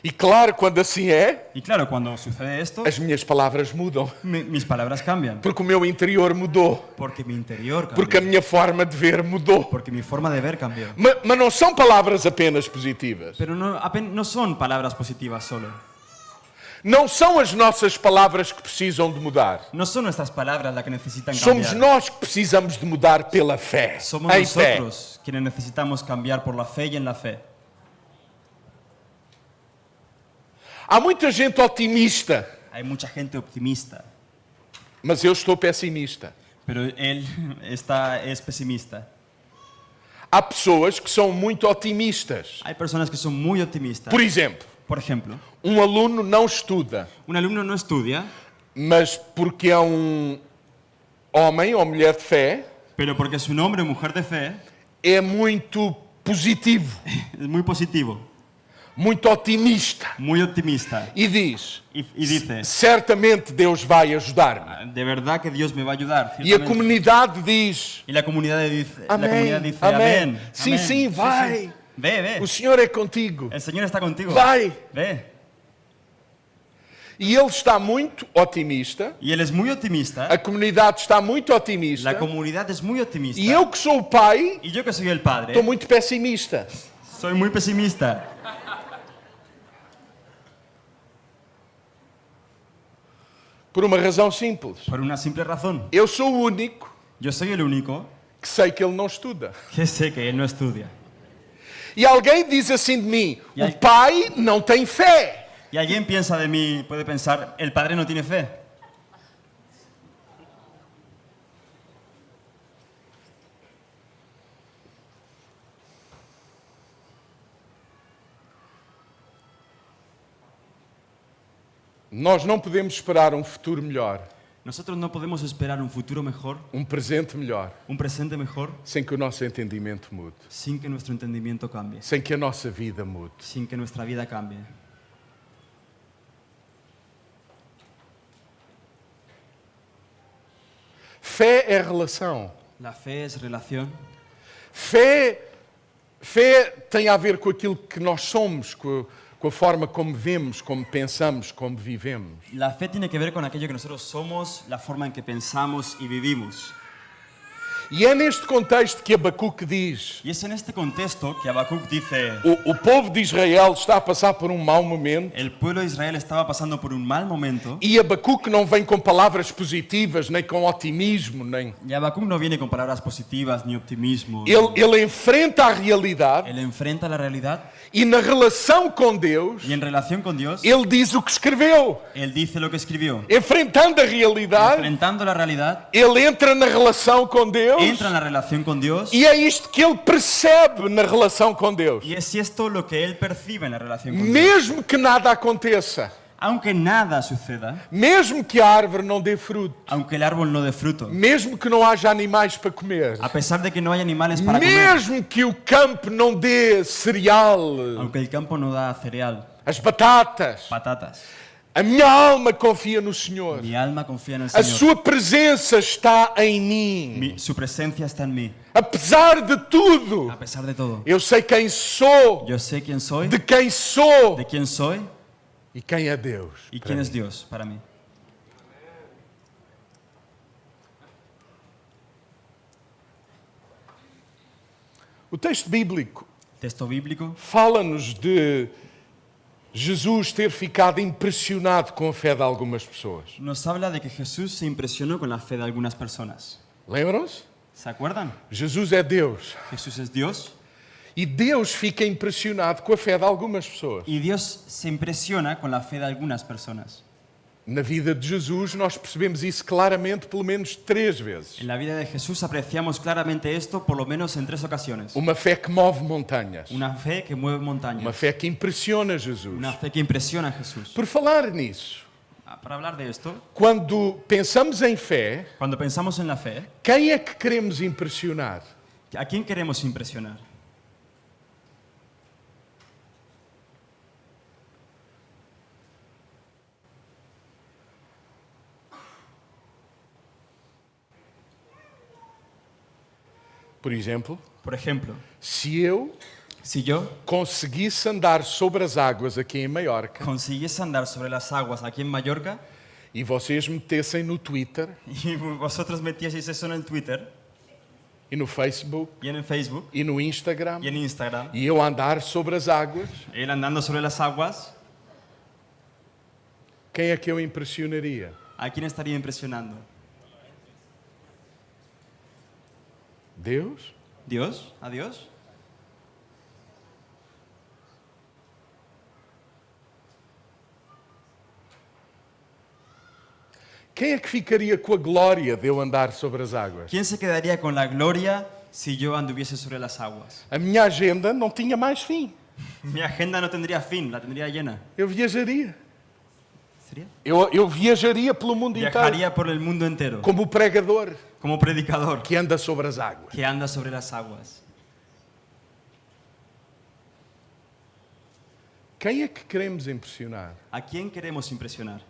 [SPEAKER 1] E claro, quando assim é,
[SPEAKER 2] Y claro, cuando sucede esto,
[SPEAKER 1] as minhas palavras mudam,
[SPEAKER 2] mis palabras cambian.
[SPEAKER 1] porque o meu interior mudou,
[SPEAKER 2] Porque mi interior
[SPEAKER 1] porque a
[SPEAKER 2] cambió.
[SPEAKER 1] minha forma de ver mudou.
[SPEAKER 2] Porque mi forma de ver cambió.
[SPEAKER 1] Mas não são palavras apenas positivas.
[SPEAKER 2] Pero no son palabras positivas solo.
[SPEAKER 1] Não são as nossas palavras que precisam de mudar.
[SPEAKER 2] No son nuestras palabras las que necesitan
[SPEAKER 1] Somos
[SPEAKER 2] cambiar.
[SPEAKER 1] nós que precisamos de mudar pela fé.
[SPEAKER 2] Somos
[SPEAKER 1] Em fé.
[SPEAKER 2] nosotros quienes necesitamos cambiar por la fe y en la fe.
[SPEAKER 1] Há muita gente otimista,
[SPEAKER 2] Hay mucha gente optimista,
[SPEAKER 1] mas eu estou pessimista.
[SPEAKER 2] pero él es pesimista.
[SPEAKER 1] Há pessoas que são muito otimistas.
[SPEAKER 2] Hay personas que son muy optimistas.
[SPEAKER 1] Por exemplo,
[SPEAKER 2] Por ejemplo,
[SPEAKER 1] um aluno não estuda,
[SPEAKER 2] un alumno no estudia,
[SPEAKER 1] mas porque é um homem ou mulher de fé,
[SPEAKER 2] pero porque su hombre o mujer de fe
[SPEAKER 1] é muito positivo,
[SPEAKER 2] es muy positivo,
[SPEAKER 1] muito otimista.
[SPEAKER 2] muy optimista.
[SPEAKER 1] E diz,
[SPEAKER 2] Y dice,
[SPEAKER 1] certamente Deus vai ajudar-me.
[SPEAKER 2] de verdad que Dios me va a ayudar.
[SPEAKER 1] E a
[SPEAKER 2] ciertamente.
[SPEAKER 1] comunidade diz,
[SPEAKER 2] Y la comunidad dice,
[SPEAKER 1] amém,
[SPEAKER 2] amén.
[SPEAKER 1] amém. Sim,
[SPEAKER 2] amén.
[SPEAKER 1] sim, vai.
[SPEAKER 2] Ve, ve.
[SPEAKER 1] O Senhor é contigo.
[SPEAKER 2] El Señor está contigo.
[SPEAKER 1] Vai.
[SPEAKER 2] Ve.
[SPEAKER 1] E ele está muito otimista,
[SPEAKER 2] Y él es muy optimista.
[SPEAKER 1] a comunidade está muito otimista,
[SPEAKER 2] La comunidad es muy optimista.
[SPEAKER 1] e eu que sou o pai,
[SPEAKER 2] Y yo que soy el padre,
[SPEAKER 1] estou muito pessimista.
[SPEAKER 2] soy muy pesimista.
[SPEAKER 1] Por uma razão simples.
[SPEAKER 2] Por una simple razón.
[SPEAKER 1] Eu sou o único
[SPEAKER 2] Yo soy el único
[SPEAKER 1] que sei que ele não estuda.
[SPEAKER 2] que sé que él no estudia.
[SPEAKER 1] E alguém diz assim de mim,
[SPEAKER 2] E
[SPEAKER 1] o
[SPEAKER 2] aí-
[SPEAKER 1] pai não tem fé.
[SPEAKER 2] Y alguien piensa de mí, puede pensar, el padre no tiene fe.
[SPEAKER 1] Nós não podemos esperar um futuro melhor,
[SPEAKER 2] Nosotros no podemos esperar un futuro mejor,
[SPEAKER 1] um presente melhor,
[SPEAKER 2] un presente mejor,
[SPEAKER 1] sem que o nosso entendimento mude,
[SPEAKER 2] sin que nuestro entendimiento cambie,
[SPEAKER 1] sem que a nossa vida mude.
[SPEAKER 2] sin que nuestra vida cambie.
[SPEAKER 1] Fé é relação.
[SPEAKER 2] La fe es relación.
[SPEAKER 1] Fé tem a ver com aquilo que nós somos, com a forma como vemos, como pensamos, como vivemos.
[SPEAKER 2] La fe tiene que ver con aquello que nosotros somos, la forma en que pensamos y vivimos.
[SPEAKER 1] E é neste contexto que Abacuque diz:
[SPEAKER 2] Y es en este contexto que Habacuc dice,
[SPEAKER 1] o povo de Israel está a passar por um mau momento,
[SPEAKER 2] el pueblo de Israel estaba pasando por un mal momento
[SPEAKER 1] e Abacuque não vem com palavras positivas, nem com otimismo, nem.
[SPEAKER 2] y Habacuc no viene con palabras positivas ni optimismo.
[SPEAKER 1] Ele enfrenta a realidade
[SPEAKER 2] Él enfrenta la realidad
[SPEAKER 1] e na relação com Deus,
[SPEAKER 2] y en relación con Dios,
[SPEAKER 1] ele diz o que escreveu.
[SPEAKER 2] él dice lo que escribió.
[SPEAKER 1] Enfrentando a realidade,
[SPEAKER 2] Enfrentando la realidad,
[SPEAKER 1] ele entra na relação com Deus
[SPEAKER 2] entra en la relación con Dios
[SPEAKER 1] e é isto que ele percebe na relação com Deus.
[SPEAKER 2] y es esto lo que él percibe en la relación con Dios.
[SPEAKER 1] Mesmo que nada aconteça,
[SPEAKER 2] Aunque nada suceda,
[SPEAKER 1] mesmo que a árvore não dê fruto,
[SPEAKER 2] aunque el árbol no dé fruto,
[SPEAKER 1] mesmo que não haja animais para comer,
[SPEAKER 2] a pesar de que no hay animales para comer,
[SPEAKER 1] mesmo que o campo não dê cereal,
[SPEAKER 2] aunque el campo no da cereal,
[SPEAKER 1] as batatas,
[SPEAKER 2] patatas,
[SPEAKER 1] A minha alma confia no Senhor.
[SPEAKER 2] Mi alma confía en el
[SPEAKER 1] A
[SPEAKER 2] Señor.
[SPEAKER 1] sua presença está em mim.
[SPEAKER 2] Su presencia está en mí.
[SPEAKER 1] Apesar de tudo,
[SPEAKER 2] A pesar de todo.
[SPEAKER 1] eu sei quem sou,
[SPEAKER 2] Yo sé quién soy,
[SPEAKER 1] de quem sou
[SPEAKER 2] de quién soy
[SPEAKER 1] e quem é Deus.
[SPEAKER 2] y
[SPEAKER 1] para
[SPEAKER 2] quién
[SPEAKER 1] mim.
[SPEAKER 2] es Dios para mí.
[SPEAKER 1] O texto bíblico
[SPEAKER 2] Texto bíblico
[SPEAKER 1] fala-nos de Jesus ter ficado impressionado com a fé de algumas pessoas.
[SPEAKER 2] nos habla de que Jesús se impresionó con la fe de algunas personas.
[SPEAKER 1] Lembram-se?
[SPEAKER 2] ¿Se acuerdan?
[SPEAKER 1] Jesus é Deus.
[SPEAKER 2] Jesús es Dios
[SPEAKER 1] E Deus fica impressionado com a fé de algumas pessoas.
[SPEAKER 2] y Dios se impresiona con la fe de algunas personas.
[SPEAKER 1] Na vida de Jesus, nós percebemos isso claramente, pelo menos 3 vezes.
[SPEAKER 2] En la vida de Jesús apreciamos claramente esto por lo menos en 3 ocasiones.
[SPEAKER 1] Uma fé que move montanhas.
[SPEAKER 2] Una fe que mueve
[SPEAKER 1] Uma
[SPEAKER 2] montañas.
[SPEAKER 1] fé que impressiona Jesus.
[SPEAKER 2] Una fe que impresiona a Jesús.
[SPEAKER 1] Por falar nisso,
[SPEAKER 2] Para hablar de esto,
[SPEAKER 1] quando pensamos em fé,
[SPEAKER 2] cuando pensamos en la fe,
[SPEAKER 1] quem é que queremos impressionar?
[SPEAKER 2] ¿a quién queremos impresionar?
[SPEAKER 1] Por exemplo,
[SPEAKER 2] Por ejemplo,
[SPEAKER 1] se eu
[SPEAKER 2] si yo
[SPEAKER 1] conseguisse andar sobre as águas aqui em Maiorca
[SPEAKER 2] consiguiese andar sobre las aguas aquí en Mallorca
[SPEAKER 1] e vocês metessem no Twitter
[SPEAKER 2] y vosotros metieseis eso en el Twitter
[SPEAKER 1] e no Facebook
[SPEAKER 2] y en el Facebook
[SPEAKER 1] e no Instagram
[SPEAKER 2] y en Instagram,
[SPEAKER 1] e eu andar sobre as águas,
[SPEAKER 2] él andando sobre las aguas,
[SPEAKER 1] quem é que eu impressionaria?
[SPEAKER 2] ¿a quién estaría impresionando?
[SPEAKER 1] Deus?
[SPEAKER 2] ¿Dios? ¿A Dios?
[SPEAKER 1] Quem é que ficaria com a glória de eu andar sobre as águas?
[SPEAKER 2] ¿Quién se quedaría con la gloria si yo anduviese sobre las aguas?
[SPEAKER 1] A minha agenda não tinha mais fim.
[SPEAKER 2] Mi agenda no tendría fin, la tendría llena.
[SPEAKER 1] Eu viajaria.
[SPEAKER 2] ¿Sería?
[SPEAKER 1] Eu viajaria pelo mundo inteiro
[SPEAKER 2] Viajaría por el mundo entero
[SPEAKER 1] como pregador
[SPEAKER 2] como predicador
[SPEAKER 1] que anda sobre as águas.
[SPEAKER 2] que anda sobre las aguas.
[SPEAKER 1] Quem é que queremos impressionar?
[SPEAKER 2] ¿A quién queremos impresionar?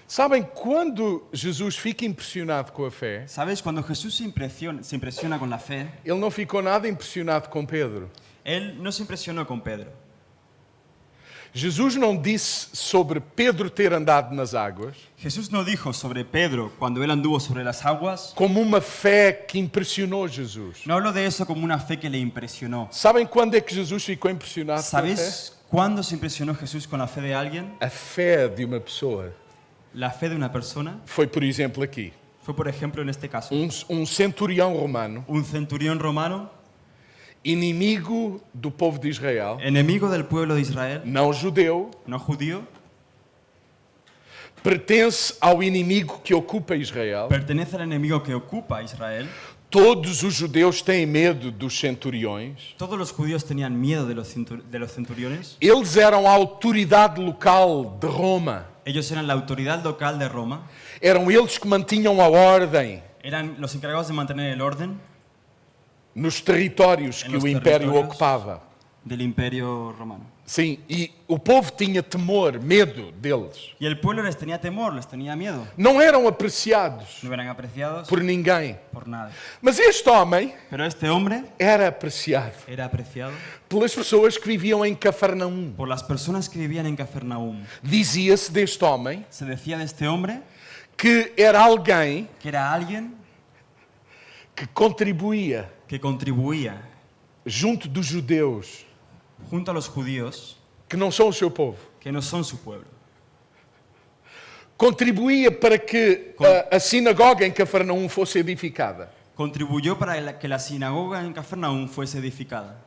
[SPEAKER 1] Sabem, quando Jesus fica impressionado com a fé,
[SPEAKER 2] ¿Sabes? Cuando Jesús se impresiona con la fe,
[SPEAKER 1] ele não ficou nada impressionado com Pedro.
[SPEAKER 2] Él no se impresionó con Pedro.
[SPEAKER 1] Jesus não disse sobre Pedro ter andado nas águas
[SPEAKER 2] Jesús no dijo sobre Pedro cuando él anduvo sobre las aguas.
[SPEAKER 1] como uma fé que impressionou Jesus.
[SPEAKER 2] No habló de eso como una fe que le impresionó.
[SPEAKER 1] Sabem quando é que Jesus ficou impressionado com a fé?
[SPEAKER 2] ¿Sabes cuándo se impresionó Jesús con la fe de alguien?
[SPEAKER 1] A fé de uma pessoa.
[SPEAKER 2] La fe de una persona
[SPEAKER 1] Foi, por exemplo, aqui.
[SPEAKER 2] fue, por ejemplo, en este caso,
[SPEAKER 1] Um centurião romano,
[SPEAKER 2] un centurión romano,
[SPEAKER 1] inimigo do povo de Israel,
[SPEAKER 2] enemigo del pueblo de Israel,
[SPEAKER 1] não judeu,
[SPEAKER 2] no judío,
[SPEAKER 1] pertence ao inimigo que ocupa Israel.
[SPEAKER 2] pertenece al enemigo que ocupa a Israel.
[SPEAKER 1] Todos os judeus têm medo dos centuriões.
[SPEAKER 2] Todos los judíos tenían miedo de los centuriones.
[SPEAKER 1] Eles eram a autoridade local de Roma.
[SPEAKER 2] Ellos eran la autoridad local de Roma.
[SPEAKER 1] Eram eles que mantinham a ordem
[SPEAKER 2] Eran los encargados de mantener el orden
[SPEAKER 1] nos territórios
[SPEAKER 2] En
[SPEAKER 1] que
[SPEAKER 2] los
[SPEAKER 1] o Império
[SPEAKER 2] territórios.
[SPEAKER 1] ocupava.
[SPEAKER 2] del imperio romano.
[SPEAKER 1] Sim, e o povo tinha temor, medo deles.
[SPEAKER 2] Y el pueblo les tenía temor, les tenía miedo.
[SPEAKER 1] Não eram apreciados
[SPEAKER 2] No eran apreciados
[SPEAKER 1] por ninguém.
[SPEAKER 2] por nada.
[SPEAKER 1] Mas este homem
[SPEAKER 2] Pero este hombre
[SPEAKER 1] era apreciado
[SPEAKER 2] era apreciado
[SPEAKER 1] pelas pessoas que viviam em Cafarnaum.
[SPEAKER 2] por las personas que vivían en Cafarnaúm.
[SPEAKER 1] Dizia-se deste homem
[SPEAKER 2] Se decía de este hombre
[SPEAKER 1] que era alguém
[SPEAKER 2] que era alguien
[SPEAKER 1] que contribuía
[SPEAKER 2] que contribuía
[SPEAKER 1] junto dos judeus,
[SPEAKER 2] junto a los judíos
[SPEAKER 1] que não são o seu povo.
[SPEAKER 2] que no son su pueblo.
[SPEAKER 1] Contribuía para que a sinagoga em Cafarnaum fosse edificada.
[SPEAKER 2] Contribuyó para que la sinagoga en Cafarnaúm fuese edificada.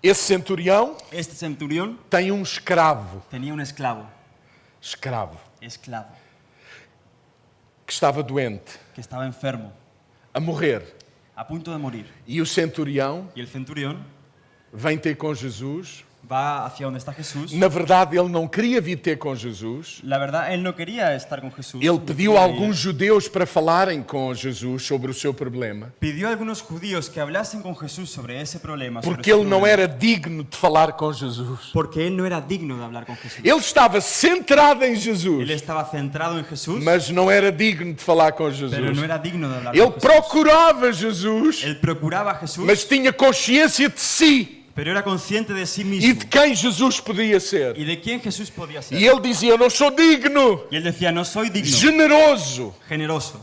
[SPEAKER 1] Esse centurião
[SPEAKER 2] Este centurión
[SPEAKER 1] tem um escravo,
[SPEAKER 2] tenía un esclavo,
[SPEAKER 1] que estava doente,
[SPEAKER 2] que estaba enfermo,
[SPEAKER 1] a morrer.
[SPEAKER 2] a punto de morir.
[SPEAKER 1] E o centurião
[SPEAKER 2] Y el centurión
[SPEAKER 1] vem ter com Jesus
[SPEAKER 2] va hacia donde está Jesús.
[SPEAKER 1] Na verdade, ele não queria vir ter com Jesus.
[SPEAKER 2] La verdad, él no quería estar con Jesús.
[SPEAKER 1] Ele
[SPEAKER 2] no
[SPEAKER 1] pediu
[SPEAKER 2] quería
[SPEAKER 1] a
[SPEAKER 2] ir.
[SPEAKER 1] alguns judeus para falarem com Jesus sobre o seu problema,
[SPEAKER 2] Pidió a algunos judíos que hablasen con Jesús sobre ese problema. sobre
[SPEAKER 1] porque
[SPEAKER 2] su
[SPEAKER 1] ele não
[SPEAKER 2] problema,
[SPEAKER 1] era digno de falar com Jesus.
[SPEAKER 2] Porque él no era digno de hablar con Jesús.
[SPEAKER 1] Ele estava centrado em
[SPEAKER 2] Él
[SPEAKER 1] Jesus,
[SPEAKER 2] estaba centrado en Jesús,
[SPEAKER 1] mas não era digno de falar com
[SPEAKER 2] pero
[SPEAKER 1] Jesus.
[SPEAKER 2] no era digno de hablar
[SPEAKER 1] Ele
[SPEAKER 2] con Jesús.
[SPEAKER 1] procurava Jesus,
[SPEAKER 2] Él procuraba a Jesús,
[SPEAKER 1] mas tinha consciência de si
[SPEAKER 2] pero era consciente de sí
[SPEAKER 1] e
[SPEAKER 2] mismo
[SPEAKER 1] de quem Jesus podia ser.
[SPEAKER 2] y de quién Jesús podía ser.
[SPEAKER 1] E ele dizia: Eu não sou digno,
[SPEAKER 2] Y él decía, no soy digno,
[SPEAKER 1] generoso,
[SPEAKER 2] generoso,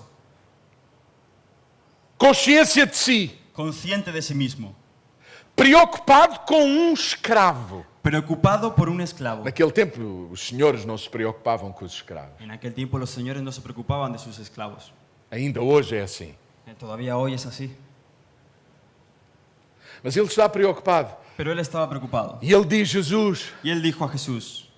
[SPEAKER 1] consciência de si,
[SPEAKER 2] consciente de sí mismo,
[SPEAKER 1] preocupado com escravo.
[SPEAKER 2] preocupado por un esclavo.
[SPEAKER 1] Naquele tempo, os senhores não se preocupavam com os escravos.
[SPEAKER 2] En aquel tiempo los señores no se preocupaban de sus esclavos.
[SPEAKER 1] Ainda hoje é assim.
[SPEAKER 2] Todavía hoy es así.
[SPEAKER 1] Mas ele está preocupado.
[SPEAKER 2] Pero él estaba preocupado.
[SPEAKER 1] E ele diz: Jesus,
[SPEAKER 2] Y él dijo a Jesús,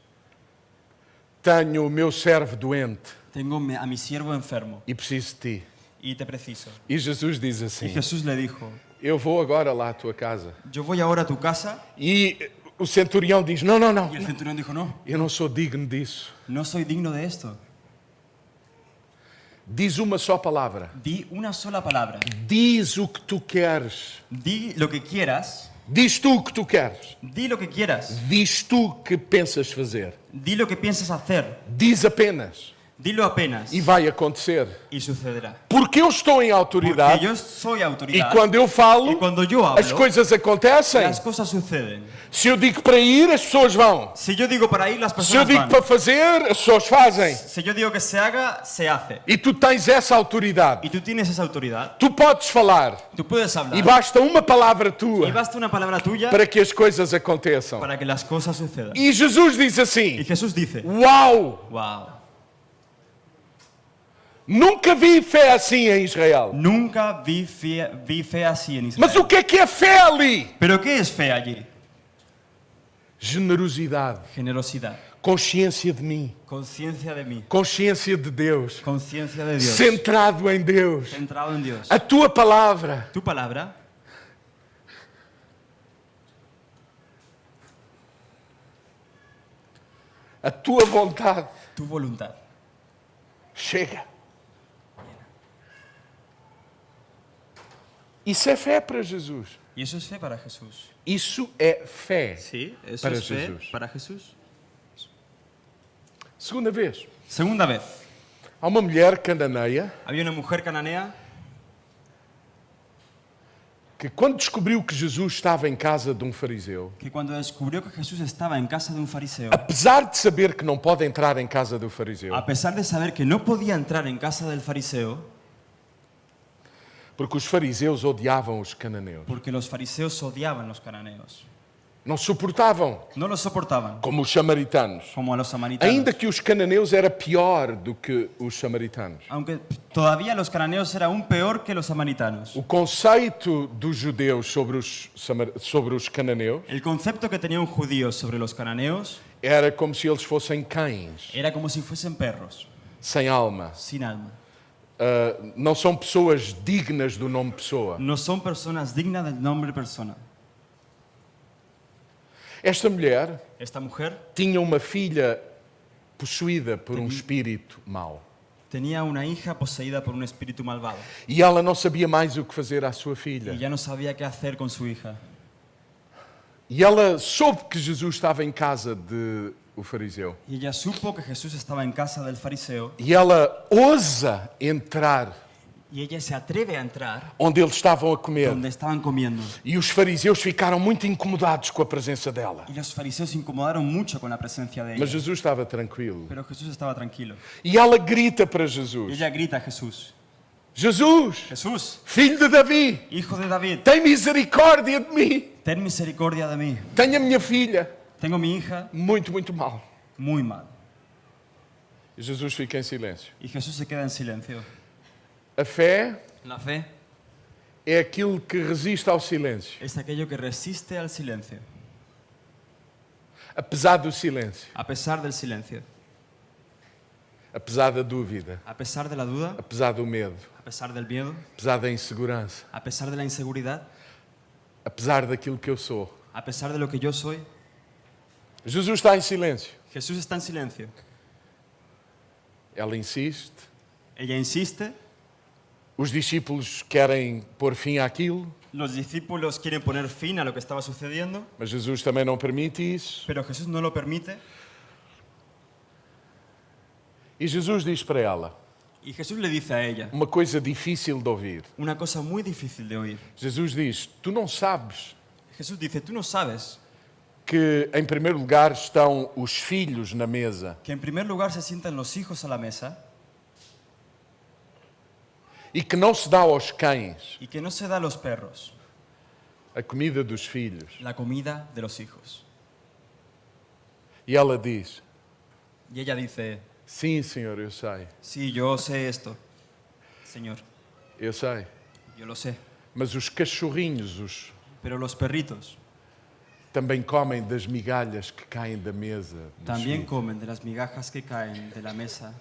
[SPEAKER 1] tenho o meu servo doente
[SPEAKER 2] tengo a mi siervo enfermo
[SPEAKER 1] e preciso de ti.
[SPEAKER 2] y te preciso.
[SPEAKER 1] E Jesus diz
[SPEAKER 2] Y
[SPEAKER 1] assim:
[SPEAKER 2] Jesús le dijo,
[SPEAKER 1] Eu vou agora lá à tua casa.
[SPEAKER 2] yo voy ahora a tu casa.
[SPEAKER 1] E o centurião diz: Não, não, não.
[SPEAKER 2] Y el centurión dijo, no,
[SPEAKER 1] Eu não sou digno disso.
[SPEAKER 2] no soy digno de esto.
[SPEAKER 1] Diz uma só palavra.
[SPEAKER 2] Di una sola palabra.
[SPEAKER 1] Diz o que tu queres.
[SPEAKER 2] Di lo que quieras.
[SPEAKER 1] Diz tu o que tu queres.
[SPEAKER 2] Di lo que quieras.
[SPEAKER 1] Diz tu o que pensas fazer.
[SPEAKER 2] Di lo que piensas hacer.
[SPEAKER 1] Diz apenas.
[SPEAKER 2] Dilo apenas
[SPEAKER 1] E vai acontecer.
[SPEAKER 2] y sucederá.
[SPEAKER 1] Porque eu estou em
[SPEAKER 2] Porque
[SPEAKER 1] autoridade.
[SPEAKER 2] yo soy
[SPEAKER 1] E
[SPEAKER 2] autoridad.
[SPEAKER 1] quando eu falo,
[SPEAKER 2] Y cuando yo
[SPEAKER 1] as
[SPEAKER 2] hablo,
[SPEAKER 1] coisas acontecem.
[SPEAKER 2] las cosas suceden.
[SPEAKER 1] Se eu digo para ir, as pessoas vão.
[SPEAKER 2] Si yo digo para ir, las
[SPEAKER 1] Se eu
[SPEAKER 2] personas
[SPEAKER 1] digo
[SPEAKER 2] van.
[SPEAKER 1] para fazer, as pessoas fazem.
[SPEAKER 2] Si yo digo que se haga, se hace.
[SPEAKER 1] E tu tens essa autoridade.
[SPEAKER 2] Y tú tienes esa autoridad.
[SPEAKER 1] Tu podes falar.
[SPEAKER 2] Tú puedes
[SPEAKER 1] E
[SPEAKER 2] hablar.
[SPEAKER 1] basta uma palavra
[SPEAKER 2] Y
[SPEAKER 1] tua
[SPEAKER 2] basta una palabra tuya
[SPEAKER 1] para que as coisas aconteçam.
[SPEAKER 2] para que las cosas sucedan.
[SPEAKER 1] E Jesus diz
[SPEAKER 2] Y
[SPEAKER 1] assim:
[SPEAKER 2] Jesús dice,
[SPEAKER 1] Uau!
[SPEAKER 2] wow,
[SPEAKER 1] Nunca vi fé assim em Israel.
[SPEAKER 2] nunca vi fe así en Israel.
[SPEAKER 1] Mas o que é fé ali?
[SPEAKER 2] ¿Pero qué es fe allí?
[SPEAKER 1] Generosidade,
[SPEAKER 2] Generosidad,
[SPEAKER 1] consciência de mim,
[SPEAKER 2] conciencia de mí,
[SPEAKER 1] consciência de Deus,
[SPEAKER 2] conciencia de Dios,
[SPEAKER 1] centrado em Deus.
[SPEAKER 2] centrado en Dios.
[SPEAKER 1] A tua palavra,
[SPEAKER 2] Tu palabra,
[SPEAKER 1] a tua vontade.
[SPEAKER 2] tu voluntad.
[SPEAKER 1] Chega. Isso é fé para Jesus.
[SPEAKER 2] Y eso es fe para Jesús.
[SPEAKER 1] Isso é fé.
[SPEAKER 2] Sí, eso
[SPEAKER 1] Para
[SPEAKER 2] es fe
[SPEAKER 1] Jesús.
[SPEAKER 2] para Jesús.
[SPEAKER 1] Segunda vez.
[SPEAKER 2] Segunda vez,
[SPEAKER 1] Há uma mulher cananeia
[SPEAKER 2] había una mujer cananea
[SPEAKER 1] que, quando descobriu que Jesus estava em casa de um fariseu,
[SPEAKER 2] que cuando descubrió que Jesús estaba en casa de un fariseo,
[SPEAKER 1] apesar de saber que não pode entrar em casa do fariseu,
[SPEAKER 2] a pesar de saber que no podía entrar en casa del fariseo,
[SPEAKER 1] porque os fariseus odiavam os cananeus,
[SPEAKER 2] porque los fariseos odiaban los cananeos,
[SPEAKER 1] não suportavam,
[SPEAKER 2] no los soportaban,
[SPEAKER 1] como os samaritanos.
[SPEAKER 2] como a los samaritanos.
[SPEAKER 1] Ainda que os cananeus era pior do que os samaritanos.
[SPEAKER 2] Aunque todavía los cananeos eran aún peor que los samaritanos.
[SPEAKER 1] O conceito dos judeus sobre os cananeus
[SPEAKER 2] El concepto que tenía un judío sobre los cananeos
[SPEAKER 1] era como se eles fossem cães,
[SPEAKER 2] era como si fuesen perros,
[SPEAKER 1] sem alma.
[SPEAKER 2] sin alma.
[SPEAKER 1] Não são pessoas dignas do nome pessoa.
[SPEAKER 2] No son personas dignas del nombre persona.
[SPEAKER 1] Esta mulher
[SPEAKER 2] Esta mujer
[SPEAKER 1] tinha uma filha possuída por um espírito mau.
[SPEAKER 2] tenía una hija poseída por un espíritu malvado
[SPEAKER 1] E ela não sabia mais o que fazer à sua filha.
[SPEAKER 2] y ya no sabía qué hacer con su hija.
[SPEAKER 1] E ela soube que Jesus estava em casa de o fariseu.
[SPEAKER 2] Y ella supo que Jesús estaba en casa del fariseo
[SPEAKER 1] E ela ousa entrar
[SPEAKER 2] y ella se atreve a entrar
[SPEAKER 1] onde eles estavam a comer.
[SPEAKER 2] donde estaban comiendo.
[SPEAKER 1] E os fariseus ficaram muito incomodados com a presença dela.
[SPEAKER 2] Y los fariseos se incomodaron mucho con la presencia de
[SPEAKER 1] Mas
[SPEAKER 2] ella.
[SPEAKER 1] Jesus estava tranquilo.
[SPEAKER 2] Pero Jesús estaba tranquilo.
[SPEAKER 1] E ela grita para
[SPEAKER 2] Y
[SPEAKER 1] Jesus:
[SPEAKER 2] ella grita a Jesús,
[SPEAKER 1] Jesus,
[SPEAKER 2] Jesús,
[SPEAKER 1] filho de Davi,
[SPEAKER 2] hijo de David,
[SPEAKER 1] tem misericórdia de mim.
[SPEAKER 2] ten misericordia de mí.
[SPEAKER 1] Tenho a minha filha
[SPEAKER 2] Tengo mi hija
[SPEAKER 1] muito, muito mal.
[SPEAKER 2] muy mal.
[SPEAKER 1] E Jesus fica em silêncio.
[SPEAKER 2] Y Jesús se queda en silencio.
[SPEAKER 1] A fé
[SPEAKER 2] La fe
[SPEAKER 1] é aquilo que resiste ao silêncio,
[SPEAKER 2] es aquello que resiste al silencio,
[SPEAKER 1] apesar do silêncio,
[SPEAKER 2] a pesar del silencio,
[SPEAKER 1] apesar da dúvida,
[SPEAKER 2] a pesar de la duda,
[SPEAKER 1] apesar do medo,
[SPEAKER 2] a pesar del miedo,
[SPEAKER 1] apesar da insegurança,
[SPEAKER 2] a pesar de la inseguridad,
[SPEAKER 1] apesar daquilo que eu sou.
[SPEAKER 2] a pesar de lo que yo soy.
[SPEAKER 1] Jesus está em silêncio.
[SPEAKER 2] Jesús está en silencio.
[SPEAKER 1] Ela insiste.
[SPEAKER 2] Ella insiste.
[SPEAKER 1] Os discípulos querem pôr fim àquilo,
[SPEAKER 2] Los discípulos quieren poner fin a lo que estaba sucediendo,
[SPEAKER 1] mas Jesus também não permite isso.
[SPEAKER 2] pero Jesús no lo permite.
[SPEAKER 1] E Jesus diz para ela
[SPEAKER 2] Y Jesús le dice a ella
[SPEAKER 1] uma coisa difícil de ouvir.
[SPEAKER 2] una cosa muy difícil de oír.
[SPEAKER 1] Jesus diz: tu não sabes
[SPEAKER 2] Jesús dice, tú no sabes
[SPEAKER 1] que, em primeiro lugar, estão os filhos na mesa
[SPEAKER 2] que en primer lugar se sientan los hijos a la mesa
[SPEAKER 1] e que não se dá aos cães
[SPEAKER 2] y que no se da a los perros
[SPEAKER 1] a comida dos filhos.
[SPEAKER 2] la comida de los hijos.
[SPEAKER 1] E ela diz:
[SPEAKER 2] Y ella dice,
[SPEAKER 1] sim, Senhor, eu sei,
[SPEAKER 2] sí, yo sé esto, Señor,
[SPEAKER 1] eu sei.
[SPEAKER 2] yo lo sé.
[SPEAKER 1] Mas os cachorrinhos
[SPEAKER 2] Pero los perritos
[SPEAKER 1] também comem das migalhas que caem da mesa. dos
[SPEAKER 2] también
[SPEAKER 1] filhos.
[SPEAKER 2] comen de las migajas que caen de la mesa.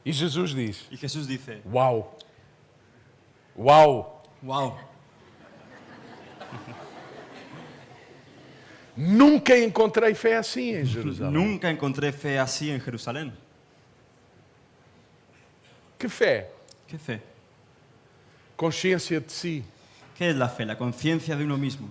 [SPEAKER 1] E Jesus diz:
[SPEAKER 2] Y Jesús dice,
[SPEAKER 1] uau, uau,
[SPEAKER 2] wow,
[SPEAKER 1] nunca encontrei fé assim em Jerusalém.
[SPEAKER 2] nunca encontré fe así en Jerusalén.
[SPEAKER 1] Que fé?
[SPEAKER 2] ¿Qué fe?
[SPEAKER 1] Consciência de si.
[SPEAKER 2] ¿Qué es la fe? La conciencia de uno mismo.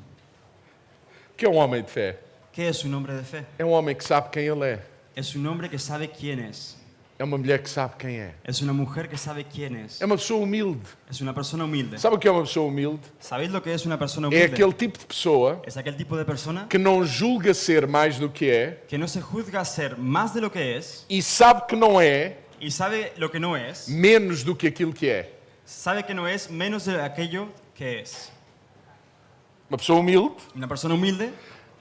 [SPEAKER 1] Que é um homem de fé?
[SPEAKER 2] ¿Qué es un hombre de fe?
[SPEAKER 1] É um homem que sabe quem ele é.
[SPEAKER 2] Es un hombre que sabe quién es.
[SPEAKER 1] É uma mulher que sabe quem é.
[SPEAKER 2] Es una mujer que sabe quién es.
[SPEAKER 1] É uma pessoa humilde.
[SPEAKER 2] Es una persona humilde.
[SPEAKER 1] Sabe o que é uma pessoa humilde?
[SPEAKER 2] ¿Sabéis lo que es una persona
[SPEAKER 1] É
[SPEAKER 2] humilde?
[SPEAKER 1] aquele tipo de pessoa
[SPEAKER 2] Es aquel tipo de persona
[SPEAKER 1] que não julga ser mais do que é
[SPEAKER 2] que no se juzga a ser más de lo que es
[SPEAKER 1] e sabe que não é
[SPEAKER 2] y sabe lo que no es.
[SPEAKER 1] menos do que aquilo que é.
[SPEAKER 2] Sabe que no es menos de aquello que es.
[SPEAKER 1] Uma pessoa humilde
[SPEAKER 2] Una persona humilde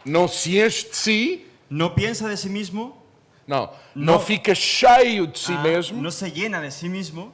[SPEAKER 1] não se enche de si,
[SPEAKER 2] no piensa de sí mismo,
[SPEAKER 1] não fica cheio de si mesmo,
[SPEAKER 2] no se llena de sí mismo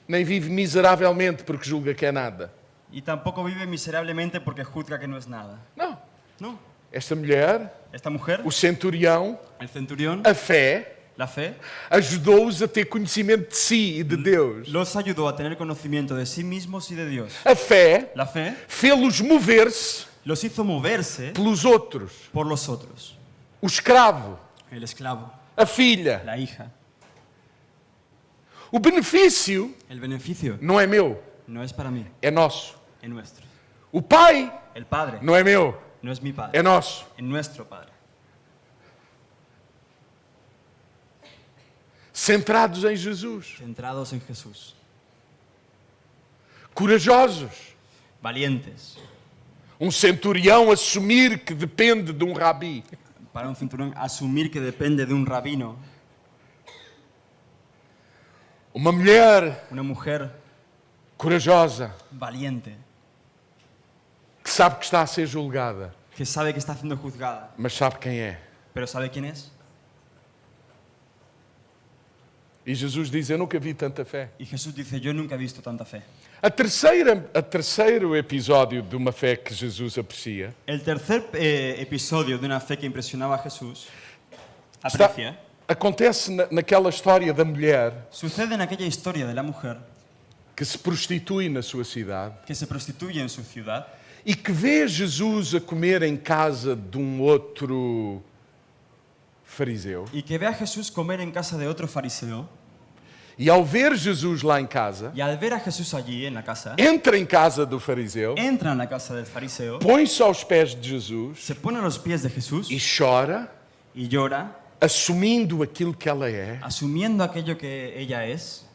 [SPEAKER 1] nem vive miseravelmente porque julga que é nada.
[SPEAKER 2] y tampoco vive miserablemente porque juzga que no es nada.
[SPEAKER 1] Não.
[SPEAKER 2] No.
[SPEAKER 1] Esta mulher,
[SPEAKER 2] Esta mujer,
[SPEAKER 1] o centurião,
[SPEAKER 2] el centurión,
[SPEAKER 1] a fé,
[SPEAKER 2] la fe,
[SPEAKER 1] ajudou-os a ter conhecimento de si e de Deus.
[SPEAKER 2] los ayudó a tener conocimiento de sí mismos y de Dios.
[SPEAKER 1] A fé
[SPEAKER 2] La fe
[SPEAKER 1] fê-los mover-se
[SPEAKER 2] los hizo moverse
[SPEAKER 1] pelos outros.
[SPEAKER 2] por los otros.
[SPEAKER 1] O escravo,
[SPEAKER 2] El esclavo,
[SPEAKER 1] a filha.
[SPEAKER 2] la hija.
[SPEAKER 1] O benefício
[SPEAKER 2] El beneficio
[SPEAKER 1] não é meu,
[SPEAKER 2] no es para mí,
[SPEAKER 1] é nosso.
[SPEAKER 2] es nuestro.
[SPEAKER 1] O pai
[SPEAKER 2] El Padre
[SPEAKER 1] não é meu,
[SPEAKER 2] no es mi
[SPEAKER 1] é
[SPEAKER 2] Padre,
[SPEAKER 1] nosso.
[SPEAKER 2] es nuestro Padre.
[SPEAKER 1] Centrados em Jesus,
[SPEAKER 2] Centrados en Jesús.
[SPEAKER 1] corajosos.
[SPEAKER 2] Valientes.
[SPEAKER 1] Um centurião assumir que depende de um rabi.
[SPEAKER 2] Para un cinturón asumir que depende de un rabino.
[SPEAKER 1] Uma mulher
[SPEAKER 2] Una mujer
[SPEAKER 1] corajosa
[SPEAKER 2] valiente
[SPEAKER 1] que sabe que está a ser julgada,
[SPEAKER 2] que sabe que está siendo juzgada,
[SPEAKER 1] mas sabe quem é.
[SPEAKER 2] pero ¿sabe quién es?
[SPEAKER 1] E Jesus diz: eu nunca vi tanta fé.
[SPEAKER 2] Y Jesús dice, yo nunca he visto tanta fe.
[SPEAKER 1] A terceiro episódio de uma fé que Jesus aprecia
[SPEAKER 2] El tercer episodio de una fe que impresionaba a Jesús,
[SPEAKER 1] está-
[SPEAKER 2] aprecia,
[SPEAKER 1] acontece naquela história da mulher
[SPEAKER 2] sucede en aquella historia de la mujer
[SPEAKER 1] que se prostitui na sua cidade
[SPEAKER 2] que se prostituye en su ciudad
[SPEAKER 1] e que vê Jesus a comer em casa de um outro fariseu.
[SPEAKER 2] y que ve a Jesús comer en casa de otro fariseo.
[SPEAKER 1] E ao ver Jesus lá em casa,
[SPEAKER 2] Y al ver a Jesús allí en la casa,
[SPEAKER 1] entra em casa do fariseu,
[SPEAKER 2] entra en la casa del fariseo,
[SPEAKER 1] põe-se aos pés de Jesus
[SPEAKER 2] se pone a los pies de Jesús
[SPEAKER 1] e chora,
[SPEAKER 2] y llora,
[SPEAKER 1] assumindo aquilo que ela é,
[SPEAKER 2] asumiendo aquello que ella es.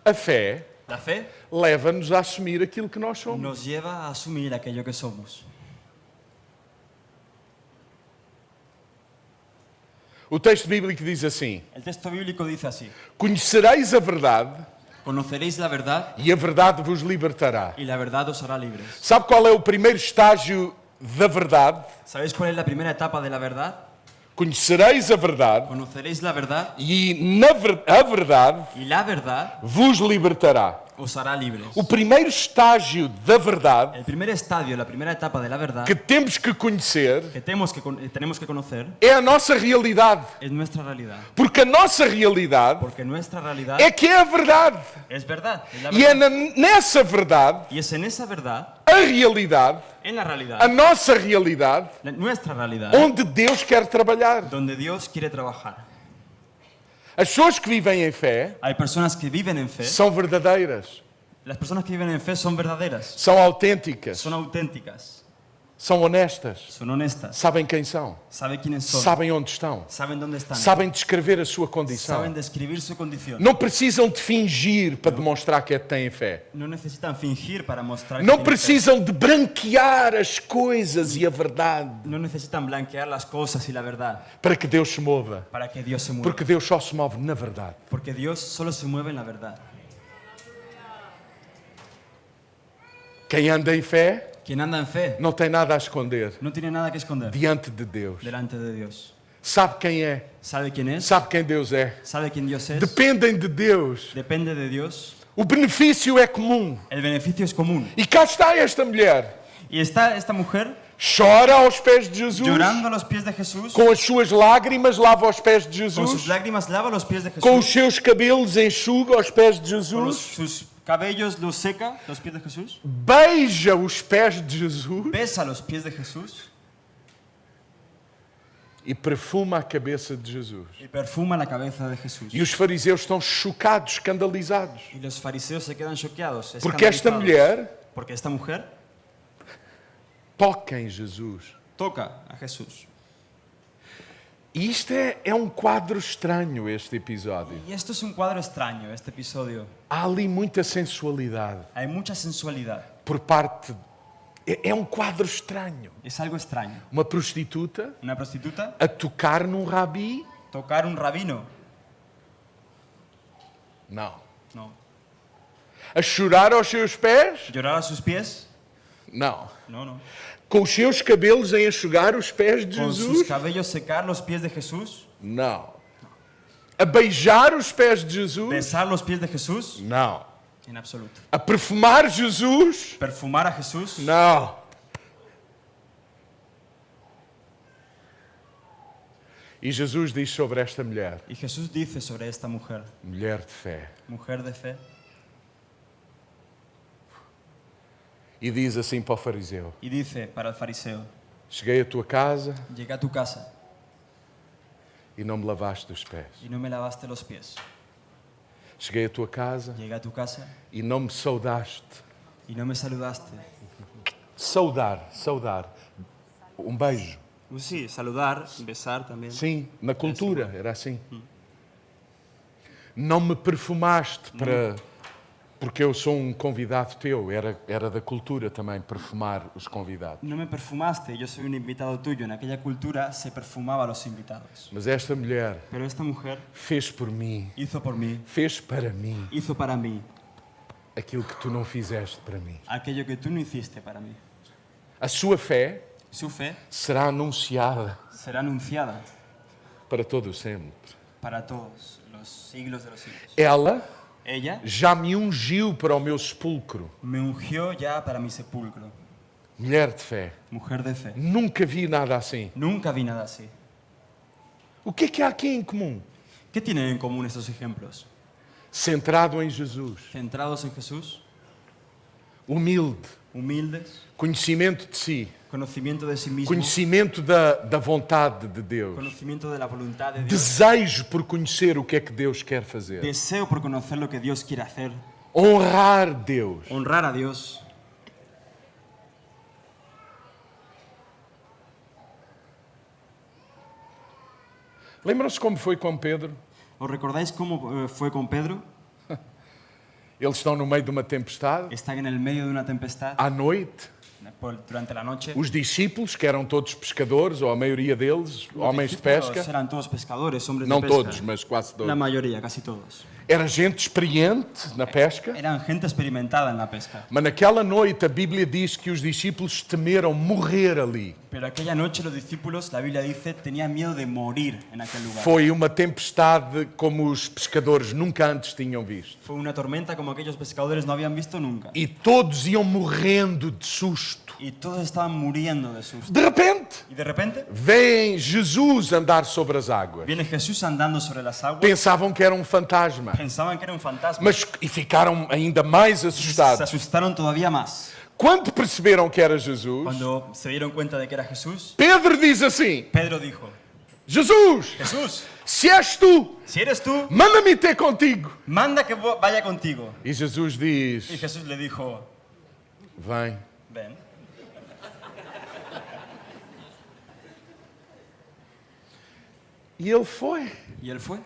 [SPEAKER 1] a fé
[SPEAKER 2] La fe
[SPEAKER 1] leva-nos a assumir aquilo que nós somos.
[SPEAKER 2] nos lleva a asumir aquello que somos.
[SPEAKER 1] O texto bíblico diz assim:
[SPEAKER 2] El texto bíblico dice así:
[SPEAKER 1] conhecereis a verdade
[SPEAKER 2] conoceréis la verdad
[SPEAKER 1] e a verdade vos libertará.
[SPEAKER 2] y la verdad os hará libres.
[SPEAKER 1] Sabe qual é o primeiro estágio da verdade?
[SPEAKER 2] ¿Sabéis cuál es la primera etapa de la verdad?
[SPEAKER 1] Conhecereis a verdade
[SPEAKER 2] conoceréis la verdad
[SPEAKER 1] e a verdade
[SPEAKER 2] y la verdad
[SPEAKER 1] vos libertará.
[SPEAKER 2] os hará libres.
[SPEAKER 1] O primeiro estágio da verdade
[SPEAKER 2] El primer estadio, la primera etapa de la verdad
[SPEAKER 1] que temos que conhecer
[SPEAKER 2] que tenemos que conocer
[SPEAKER 1] é a nossa realidade.
[SPEAKER 2] es nuestra realidad.
[SPEAKER 1] Porque a nossa realidade
[SPEAKER 2] Porque nuestra realidad
[SPEAKER 1] é que é a verdade.
[SPEAKER 2] es verdad. Es la
[SPEAKER 1] E é
[SPEAKER 2] verdad.
[SPEAKER 1] nessa verdade,
[SPEAKER 2] Y es en esa verdad,
[SPEAKER 1] a realidade,
[SPEAKER 2] en la
[SPEAKER 1] a
[SPEAKER 2] realidad,
[SPEAKER 1] nossa realidade,
[SPEAKER 2] nuestra realidad,
[SPEAKER 1] onde Deus quer trabalhar.
[SPEAKER 2] donde Dios quiere trabajar.
[SPEAKER 1] As pessoas que vivem em fé
[SPEAKER 2] Hay personas que viven en fe.
[SPEAKER 1] são verdadeiras,
[SPEAKER 2] Las personas que viven en fe son verdaderas,
[SPEAKER 1] são autênticas,
[SPEAKER 2] son auténticas,
[SPEAKER 1] são honestas,
[SPEAKER 2] son honestas,
[SPEAKER 1] sabem quem são,
[SPEAKER 2] saben quiénes son,
[SPEAKER 1] sabem onde estão,
[SPEAKER 2] saben dónde están,
[SPEAKER 1] sabem descrever a sua condição.
[SPEAKER 2] saben describir su condición.
[SPEAKER 1] Não precisam de fingir para demonstrar que têm fé.
[SPEAKER 2] No necesitan fingir para mostrar que
[SPEAKER 1] Não
[SPEAKER 2] tienen fe.
[SPEAKER 1] precisam de branquear as coisas e a verdade
[SPEAKER 2] No necesitan blanquear las cosas y la verdad
[SPEAKER 1] para que Deus se mova.
[SPEAKER 2] para que Dios se mueva.
[SPEAKER 1] Porque Deus só se move na verdade.
[SPEAKER 2] Porque Dios solo se mueve en la verdad.
[SPEAKER 1] Quem anda em fé
[SPEAKER 2] Quien anda en fe
[SPEAKER 1] não tem nada a esconder
[SPEAKER 2] no tiene nada que esconder
[SPEAKER 1] diante de Deus.
[SPEAKER 2] delante de Dios.
[SPEAKER 1] Sabe quem é,
[SPEAKER 2] Sabe quién es,
[SPEAKER 1] sabe quem Deus é.
[SPEAKER 2] sabe quién Dios es,
[SPEAKER 1] Dependem de Deus.
[SPEAKER 2] depende de Dios.
[SPEAKER 1] O benefício é comum.
[SPEAKER 2] El beneficio es común.
[SPEAKER 1] E cá está esta mulher.
[SPEAKER 2] Y está esta mujer
[SPEAKER 1] Chora aos pés de Jesus.
[SPEAKER 2] llorando a los pies de Jesús,
[SPEAKER 1] Com as suas lágrimas lava aos pés de
[SPEAKER 2] con sus
[SPEAKER 1] Jesus.
[SPEAKER 2] lágrimas lava los pies de
[SPEAKER 1] Com os
[SPEAKER 2] Jesús,
[SPEAKER 1] seus cabelos enxuga aos pés de
[SPEAKER 2] con
[SPEAKER 1] Jesus.
[SPEAKER 2] sus cabellos los seca los pies de Jesús,
[SPEAKER 1] Beija os pés de Jesus.
[SPEAKER 2] besa los pies de Jesús
[SPEAKER 1] E perfuma a cabeça de Jesus.
[SPEAKER 2] y perfuma la cabeza de Jesús.
[SPEAKER 1] E os fariseus estão chocados, escandalizados.
[SPEAKER 2] Y los fariseos se quedan choqueados,
[SPEAKER 1] Porque esta
[SPEAKER 2] escandalizados,
[SPEAKER 1] mulher
[SPEAKER 2] porque esta mujer
[SPEAKER 1] toca em Jesus.
[SPEAKER 2] toca a Jesús.
[SPEAKER 1] E isto é um quadro estranho, este episódio.
[SPEAKER 2] Y esto es un cuadro extraño, este episodio.
[SPEAKER 1] Há ali muita sensualidade
[SPEAKER 2] Hay mucha sensualidad.
[SPEAKER 1] por parte... É um quadro estranho.
[SPEAKER 2] Es algo extraño.
[SPEAKER 1] Uma prostituta
[SPEAKER 2] Una prostituta
[SPEAKER 1] a tocar num rabi?
[SPEAKER 2] tocar un rabino.
[SPEAKER 1] Não.
[SPEAKER 2] No.
[SPEAKER 1] A chorar aos seus pés?
[SPEAKER 2] Llorar a sus pies.
[SPEAKER 1] Não.
[SPEAKER 2] No, no.
[SPEAKER 1] Com os seus cabelos a enxugar os pés de
[SPEAKER 2] Con sus
[SPEAKER 1] Jesus?
[SPEAKER 2] cabellos secar los pies de Jesús.
[SPEAKER 1] Não. A beijar os pés de Jesus?
[SPEAKER 2] Besar los pies de Jesús.
[SPEAKER 1] Não.
[SPEAKER 2] En absoluto.
[SPEAKER 1] A perfumar Jesus?
[SPEAKER 2] Perfumar a Jesús.
[SPEAKER 1] Não. E Jesus diz sobre esta mulher,
[SPEAKER 2] Y Jesús dice sobre esta mujer,
[SPEAKER 1] mulher de fé,
[SPEAKER 2] mujer de fe,
[SPEAKER 1] e diz assim para o fariseu:
[SPEAKER 2] y dice para el fariseo,
[SPEAKER 1] cheguei à tua casa
[SPEAKER 2] llegué a tu casa
[SPEAKER 1] e não me lavaste os pés.
[SPEAKER 2] y no me lavaste los pies.
[SPEAKER 1] Cheguei à tua casa
[SPEAKER 2] Llegué a tu casa
[SPEAKER 1] e não me saudaste.
[SPEAKER 2] y no me saludaste.
[SPEAKER 1] Saudar. Um beijo.
[SPEAKER 2] Sí, saludar, besar también.
[SPEAKER 1] Sim, na cultura era assim. Não me perfumaste porque eu sou um convidado teu. Era da cultura também perfumar os convidados.
[SPEAKER 2] No me perfumaste, yo soy un invitado tuyo. En aquella cultura se perfumaba a los invitados.
[SPEAKER 1] Mas esta mulher
[SPEAKER 2] Pero esta mujer
[SPEAKER 1] fez por mim,
[SPEAKER 2] hizo por mí,
[SPEAKER 1] fez para mim
[SPEAKER 2] hizo para mí
[SPEAKER 1] aquilo que tu não fizeste para mim.
[SPEAKER 2] aquello que tú no hiciste para mí.
[SPEAKER 1] A sua fé
[SPEAKER 2] Su fe
[SPEAKER 1] será anunciada
[SPEAKER 2] será anunciada
[SPEAKER 1] para todo o sempre.
[SPEAKER 2] para todos los siglos de los siglos.
[SPEAKER 1] Ela
[SPEAKER 2] Ella
[SPEAKER 1] já me ungiu para o meu sepulcro.
[SPEAKER 2] me ungió ya para mi sepulcro.
[SPEAKER 1] Mulher de fé.
[SPEAKER 2] Mujer de fe.
[SPEAKER 1] Nunca vi nada assim.
[SPEAKER 2] Nunca vi nada así.
[SPEAKER 1] O que é que há aqui em comum?
[SPEAKER 2] ¿Qué tienen en común estos ejemplos?
[SPEAKER 1] Centrado em Jesus.
[SPEAKER 2] Centrados en Jesús,
[SPEAKER 1] Humilde.
[SPEAKER 2] humildes,
[SPEAKER 1] Conhecimento de si.
[SPEAKER 2] conocimiento de sí mismo,
[SPEAKER 1] Conhecimento da vontade de Deus.
[SPEAKER 2] conocimiento de la voluntad de Dios,
[SPEAKER 1] Desejo por conhecer o que é que Deus quer fazer.
[SPEAKER 2] deseo por conocer lo que Dios quiere hacer,
[SPEAKER 1] Honrar Deus.
[SPEAKER 2] honrar a Dios.
[SPEAKER 1] Lembram-se como foi com Pedro?
[SPEAKER 2] ¿Os recordáis cómo fue con Pedro?
[SPEAKER 1] Eles estão no meio de uma tempestade,
[SPEAKER 2] Están en el medio de una tempestad
[SPEAKER 1] à noite.
[SPEAKER 2] durante la noche.
[SPEAKER 1] Os discípulos, que eram todos pescadores, ou a maioria deles,
[SPEAKER 2] Los
[SPEAKER 1] homens de
[SPEAKER 2] discípulos
[SPEAKER 1] pesca,
[SPEAKER 2] eran todos pescadores, hombres
[SPEAKER 1] não
[SPEAKER 2] de pesca.
[SPEAKER 1] todos, mas quase
[SPEAKER 2] La
[SPEAKER 1] todos,
[SPEAKER 2] mayoría, casi todos.
[SPEAKER 1] Era gente experiente na pesca,
[SPEAKER 2] Eran gente experimentada en la pesca.
[SPEAKER 1] mas naquela noite a Bíblia diz que os discípulos temeram morrer ali.
[SPEAKER 2] Pero aquella noche los discípulos, la Biblia dice, tenían miedo de morir en aquel lugar.
[SPEAKER 1] Foi uma tempestade como os pescadores nunca antes tinham visto.
[SPEAKER 2] Fue una tormenta como aquellos pescadores no habían visto nunca.
[SPEAKER 1] E todos iam morrendo de susto.
[SPEAKER 2] Y todos estaban muriendo de susto.
[SPEAKER 1] De repente,
[SPEAKER 2] Y de repente
[SPEAKER 1] veem Jesus andar sobre as águas.
[SPEAKER 2] viene Jesús andando sobre las aguas.
[SPEAKER 1] Pensavam que era um fantasma,
[SPEAKER 2] Pensaban que era un fantasma.
[SPEAKER 1] e ficaram ainda mais
[SPEAKER 2] Se
[SPEAKER 1] assustados.
[SPEAKER 2] asustaron todavía más.
[SPEAKER 1] Quando perceberam que era Jesus,
[SPEAKER 2] Cuando se dieron cuenta de que era Jesús,
[SPEAKER 1] Pedro diz assim:
[SPEAKER 2] Pedro dijo,
[SPEAKER 1] Jesus,
[SPEAKER 2] Jesús,
[SPEAKER 1] se és tu,
[SPEAKER 2] si eres tú,
[SPEAKER 1] manda-me ter contigo.
[SPEAKER 2] manda que vaya contigo.
[SPEAKER 1] E Jesus
[SPEAKER 2] Y
[SPEAKER 1] diz:
[SPEAKER 2] Jesús le dijo,
[SPEAKER 1] vem.
[SPEAKER 2] ven.
[SPEAKER 1] E ele foi.
[SPEAKER 2] Y él fue.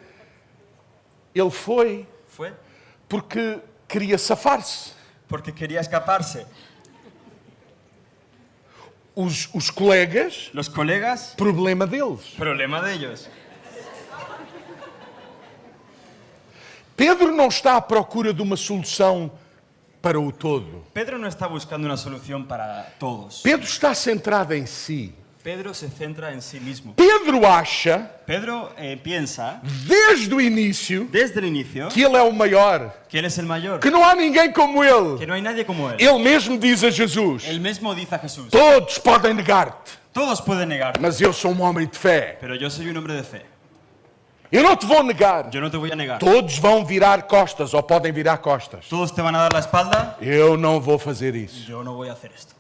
[SPEAKER 1] Ele foi
[SPEAKER 2] Fue
[SPEAKER 1] porque queria safar-se.
[SPEAKER 2] porque quería escaparse.
[SPEAKER 1] Os colegas,
[SPEAKER 2] Los colegas,
[SPEAKER 1] problema deles.
[SPEAKER 2] problema de ellos.
[SPEAKER 1] Pedro não está à procura de uma solução para o todo.
[SPEAKER 2] Pedro no está buscando una solución para todos.
[SPEAKER 1] Pedro está centrado em si.
[SPEAKER 2] Pedro se centra en sí mismo.
[SPEAKER 1] Pedro acha,
[SPEAKER 2] Pedro piensa,
[SPEAKER 1] desde o início,
[SPEAKER 2] desde el inicio,
[SPEAKER 1] que ele é o maior,
[SPEAKER 2] que él es el mayor,
[SPEAKER 1] que não há ninguém como ele.
[SPEAKER 2] que no hay nadie como él.
[SPEAKER 1] Ele mesmo diz a Jesus:
[SPEAKER 2] Él mismo dice a Jesús,
[SPEAKER 1] todos podem negar-te,
[SPEAKER 2] todos pueden negar,
[SPEAKER 1] mas eu sou um homem de fé.
[SPEAKER 2] pero yo soy un hombre de fe.
[SPEAKER 1] Eu não te vou negar.
[SPEAKER 2] Yo no te voy a negar.
[SPEAKER 1] Todos vão virar costas ou podem virar costas.
[SPEAKER 2] Todos te van a dar la espalda,
[SPEAKER 1] Eu não vou fazer isso.
[SPEAKER 2] yo no voy a hacer esto.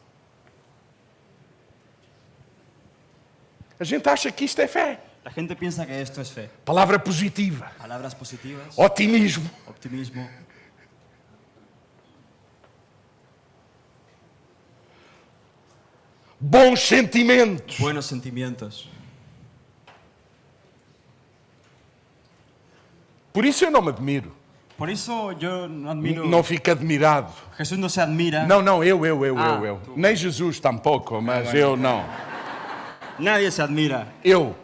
[SPEAKER 1] A gente acha que isto é fé.
[SPEAKER 2] La gente piensa que esto es fe.
[SPEAKER 1] Palavra positiva.
[SPEAKER 2] Palabras positivas,
[SPEAKER 1] Otimismo.
[SPEAKER 2] optimismo,
[SPEAKER 1] Bons sentimentos.
[SPEAKER 2] buenos sentimientos.
[SPEAKER 1] Por isso eu não me admiro.
[SPEAKER 2] Por eso yo no admiro.
[SPEAKER 1] Não fico admirado.
[SPEAKER 2] Jesús no se admira.
[SPEAKER 1] Não, eu.
[SPEAKER 2] tu.
[SPEAKER 1] Nem Jesus tampouco, mas eu não.
[SPEAKER 2] Nadie se admira.
[SPEAKER 1] Eu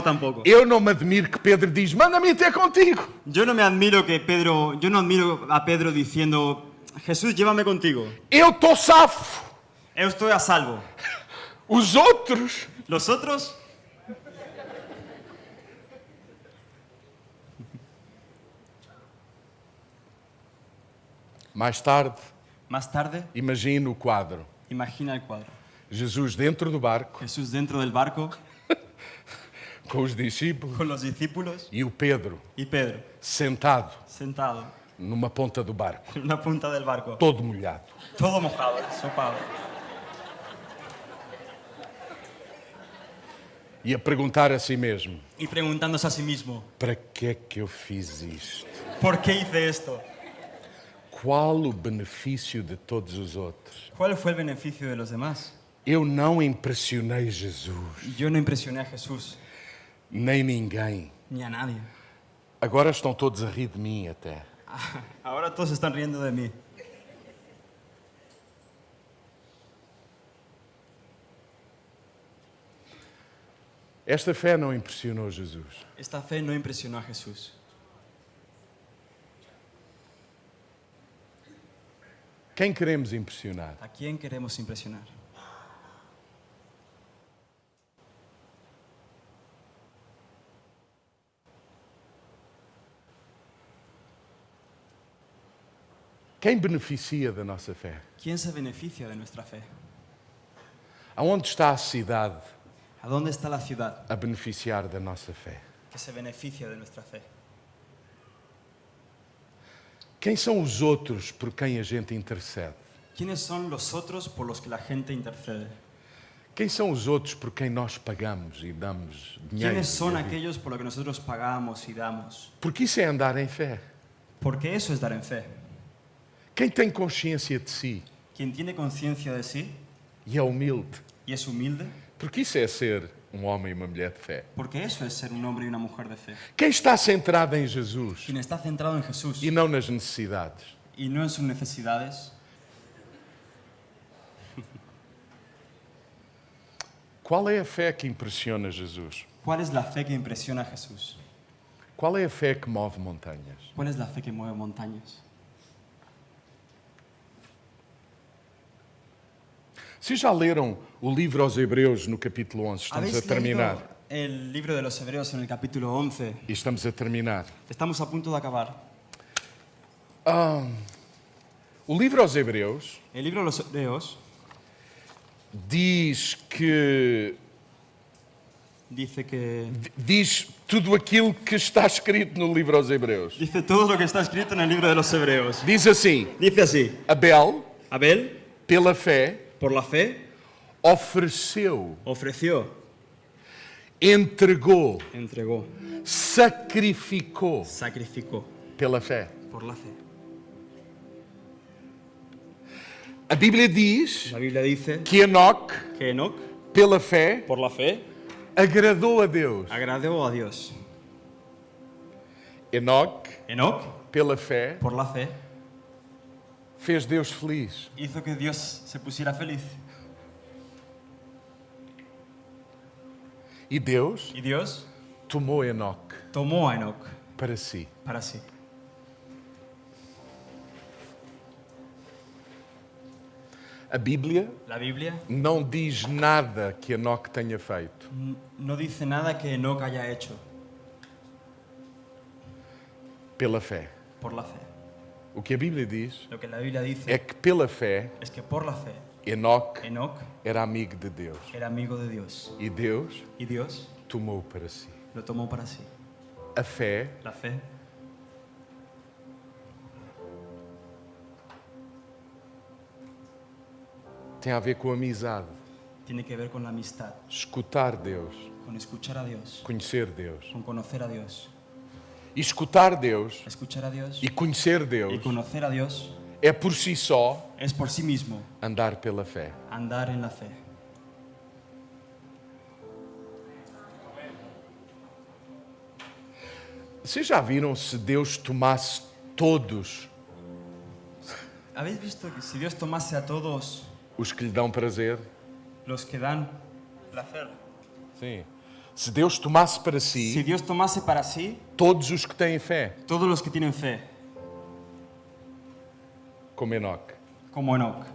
[SPEAKER 2] Tampoco.
[SPEAKER 1] não me admiro que Pedro diz: manda-me ter contigo.
[SPEAKER 2] Yo no admiro a Pedro diciendo, Jesús, llévame contigo.
[SPEAKER 1] Eu estou safo.
[SPEAKER 2] Yo estoy a salvo.
[SPEAKER 1] Os outros.
[SPEAKER 2] Los otros,
[SPEAKER 1] Mais tarde,
[SPEAKER 2] más tarde,
[SPEAKER 1] imagina o quadro.
[SPEAKER 2] imagina el cuadro.
[SPEAKER 1] Jesus dentro do barco,
[SPEAKER 2] Jesús dentro del barco,
[SPEAKER 1] com os discípulos,
[SPEAKER 2] con los discípulos,
[SPEAKER 1] e o Pedro
[SPEAKER 2] y Pedro,
[SPEAKER 1] sentado
[SPEAKER 2] sentado
[SPEAKER 1] numa ponta do barco,
[SPEAKER 2] en una punta del barco,
[SPEAKER 1] todo molhado.
[SPEAKER 2] todo mojado, sopado.
[SPEAKER 1] E a perguntar a si mesmo:
[SPEAKER 2] Y preguntándose a sí mismo,
[SPEAKER 1] para que é que eu fiz isto?
[SPEAKER 2] ¿por qué hice esto?
[SPEAKER 1] Qual o benefício de todos os outros?
[SPEAKER 2] ¿Cuál fue el beneficio de los demás?
[SPEAKER 1] Eu não impressionei Jesus,
[SPEAKER 2] Yo no impresioné a Jesús,
[SPEAKER 1] nem ninguém.
[SPEAKER 2] ni a nadie.
[SPEAKER 1] Agora estão todos a rir de mim até.
[SPEAKER 2] Ahora todos están riendo de mí.
[SPEAKER 1] Esta fé não impressionou Jesus.
[SPEAKER 2] Esta fe no impresionó a Jesús.
[SPEAKER 1] Quem queremos impressionar?
[SPEAKER 2] ¿A quién queremos impresionar?
[SPEAKER 1] Quem beneficia da nossa fé?
[SPEAKER 2] ¿Quién se beneficia de nuestra fe?
[SPEAKER 1] Aonde está a cidade
[SPEAKER 2] ¿A dónde está la ciudad
[SPEAKER 1] a beneficiar da nossa fé?
[SPEAKER 2] que se beneficia de nuestra fe?
[SPEAKER 1] Quem são os outros por quem a gente intercede?
[SPEAKER 2] ¿Quiénes son los otros por los que la gente intercede?
[SPEAKER 1] Quem são os outros por quem nós pagamos e damos dinheiro?
[SPEAKER 2] ¿Quiénes son
[SPEAKER 1] e a vida?
[SPEAKER 2] aquellos por los que nosotros pagamos y damos?
[SPEAKER 1] Porque isso é andar em fé.
[SPEAKER 2] Porque eso es dar en fe.
[SPEAKER 1] Quem tem consciência de si
[SPEAKER 2] Quien tiene conciencia de sí
[SPEAKER 1] e é humilde.
[SPEAKER 2] y es humilde,
[SPEAKER 1] Porque isso é ser um homem e uma mulher de fé.
[SPEAKER 2] porque eso es ser un hombre y una mujer de fe.
[SPEAKER 1] Quem está centrado em Jesus
[SPEAKER 2] Quien está centrado en Jesús
[SPEAKER 1] e não nas necessidades.
[SPEAKER 2] y no en sus necesidades,
[SPEAKER 1] Qual é a fé que impressiona Jesus?
[SPEAKER 2] ¿cuál es la fe que impresiona a Jesús?
[SPEAKER 1] Qual é a fé que move montanhas?
[SPEAKER 2] ¿Cuál es la fe que mueve montañas?
[SPEAKER 1] Vocês já leram o livro aos Hebreus no capítulo 11? Estamos a
[SPEAKER 2] ¿Habéis
[SPEAKER 1] terminar.
[SPEAKER 2] leído el libro de los Hebreos en el capítulo 11?
[SPEAKER 1] E estamos a terminar.
[SPEAKER 2] Estamos a punto de acabar.
[SPEAKER 1] O livro aos Hebreus
[SPEAKER 2] El libro de los Hebreos
[SPEAKER 1] diz que
[SPEAKER 2] dice que...
[SPEAKER 1] diz tudo aquilo que está escrito no livro aos Hebreus.
[SPEAKER 2] Dice todo lo que está escrito en el libro de los Hebreos.
[SPEAKER 1] Diz assim:
[SPEAKER 2] Dice así:
[SPEAKER 1] Abel,
[SPEAKER 2] Abel,
[SPEAKER 1] pela fé,
[SPEAKER 2] por la fe,
[SPEAKER 1] ofereceu,
[SPEAKER 2] ofreció,
[SPEAKER 1] entregou,
[SPEAKER 2] entregó,
[SPEAKER 1] sacrificou
[SPEAKER 2] sacrificó,
[SPEAKER 1] pela fé.
[SPEAKER 2] por la fe.
[SPEAKER 1] A Bíblia diz
[SPEAKER 2] La Biblia dice
[SPEAKER 1] que Enoque,
[SPEAKER 2] que Enoc,
[SPEAKER 1] pela fé,
[SPEAKER 2] por la fe,
[SPEAKER 1] agradou a Deus.
[SPEAKER 2] agradó a Dios.
[SPEAKER 1] Enoque,
[SPEAKER 2] Enoc,
[SPEAKER 1] pela fé,
[SPEAKER 2] por la fe,
[SPEAKER 1] fez Deus feliz.
[SPEAKER 2] hizo que Dios se pusiera feliz.
[SPEAKER 1] E Deus
[SPEAKER 2] Y Dios
[SPEAKER 1] tomou Enoque
[SPEAKER 2] tomó a Enoc
[SPEAKER 1] para si.
[SPEAKER 2] para sí.
[SPEAKER 1] A Bíblia
[SPEAKER 2] La Biblia
[SPEAKER 1] não diz nada que Enoque tenha feito.
[SPEAKER 2] no dice nada que Enoc haya hecho
[SPEAKER 1] Pela fé.
[SPEAKER 2] por la fe.
[SPEAKER 1] O que a Bíblia diz
[SPEAKER 2] Lo que la Biblia dice
[SPEAKER 1] é que pela fé
[SPEAKER 2] es que por la fe
[SPEAKER 1] Enoque
[SPEAKER 2] Enoc
[SPEAKER 1] era amigo de Deus.
[SPEAKER 2] era amigo de Dios
[SPEAKER 1] E Deus
[SPEAKER 2] y Dios
[SPEAKER 1] tomou para si.
[SPEAKER 2] lo tomó para sí.
[SPEAKER 1] A fé
[SPEAKER 2] La fe
[SPEAKER 1] tem a ver com amizade,
[SPEAKER 2] tiene que ver con la amistad,
[SPEAKER 1] escutar Deus,
[SPEAKER 2] con escuchar a Dios,
[SPEAKER 1] conhecer Deus.
[SPEAKER 2] con conocer a Dios.
[SPEAKER 1] E escutar Deus
[SPEAKER 2] Escuchar a Dios
[SPEAKER 1] e conhecer
[SPEAKER 2] y
[SPEAKER 1] Deus
[SPEAKER 2] conocer a Dios
[SPEAKER 1] é por si só
[SPEAKER 2] es por sí mismo
[SPEAKER 1] andar pela fé.
[SPEAKER 2] andar en la fe.
[SPEAKER 1] Vocês já viram se Deus tomasse todos
[SPEAKER 2] ¿Habéis visto que si Dios tomase a todos
[SPEAKER 1] os que lhe dão prazer?
[SPEAKER 2] los que dan placer,
[SPEAKER 1] Sim. Se Deus tomasse para
[SPEAKER 2] si
[SPEAKER 1] si
[SPEAKER 2] Dios tomase para sí
[SPEAKER 1] todos os que têm fé,
[SPEAKER 2] todos los que tienen fe,
[SPEAKER 1] como Enoque,
[SPEAKER 2] como Enoc,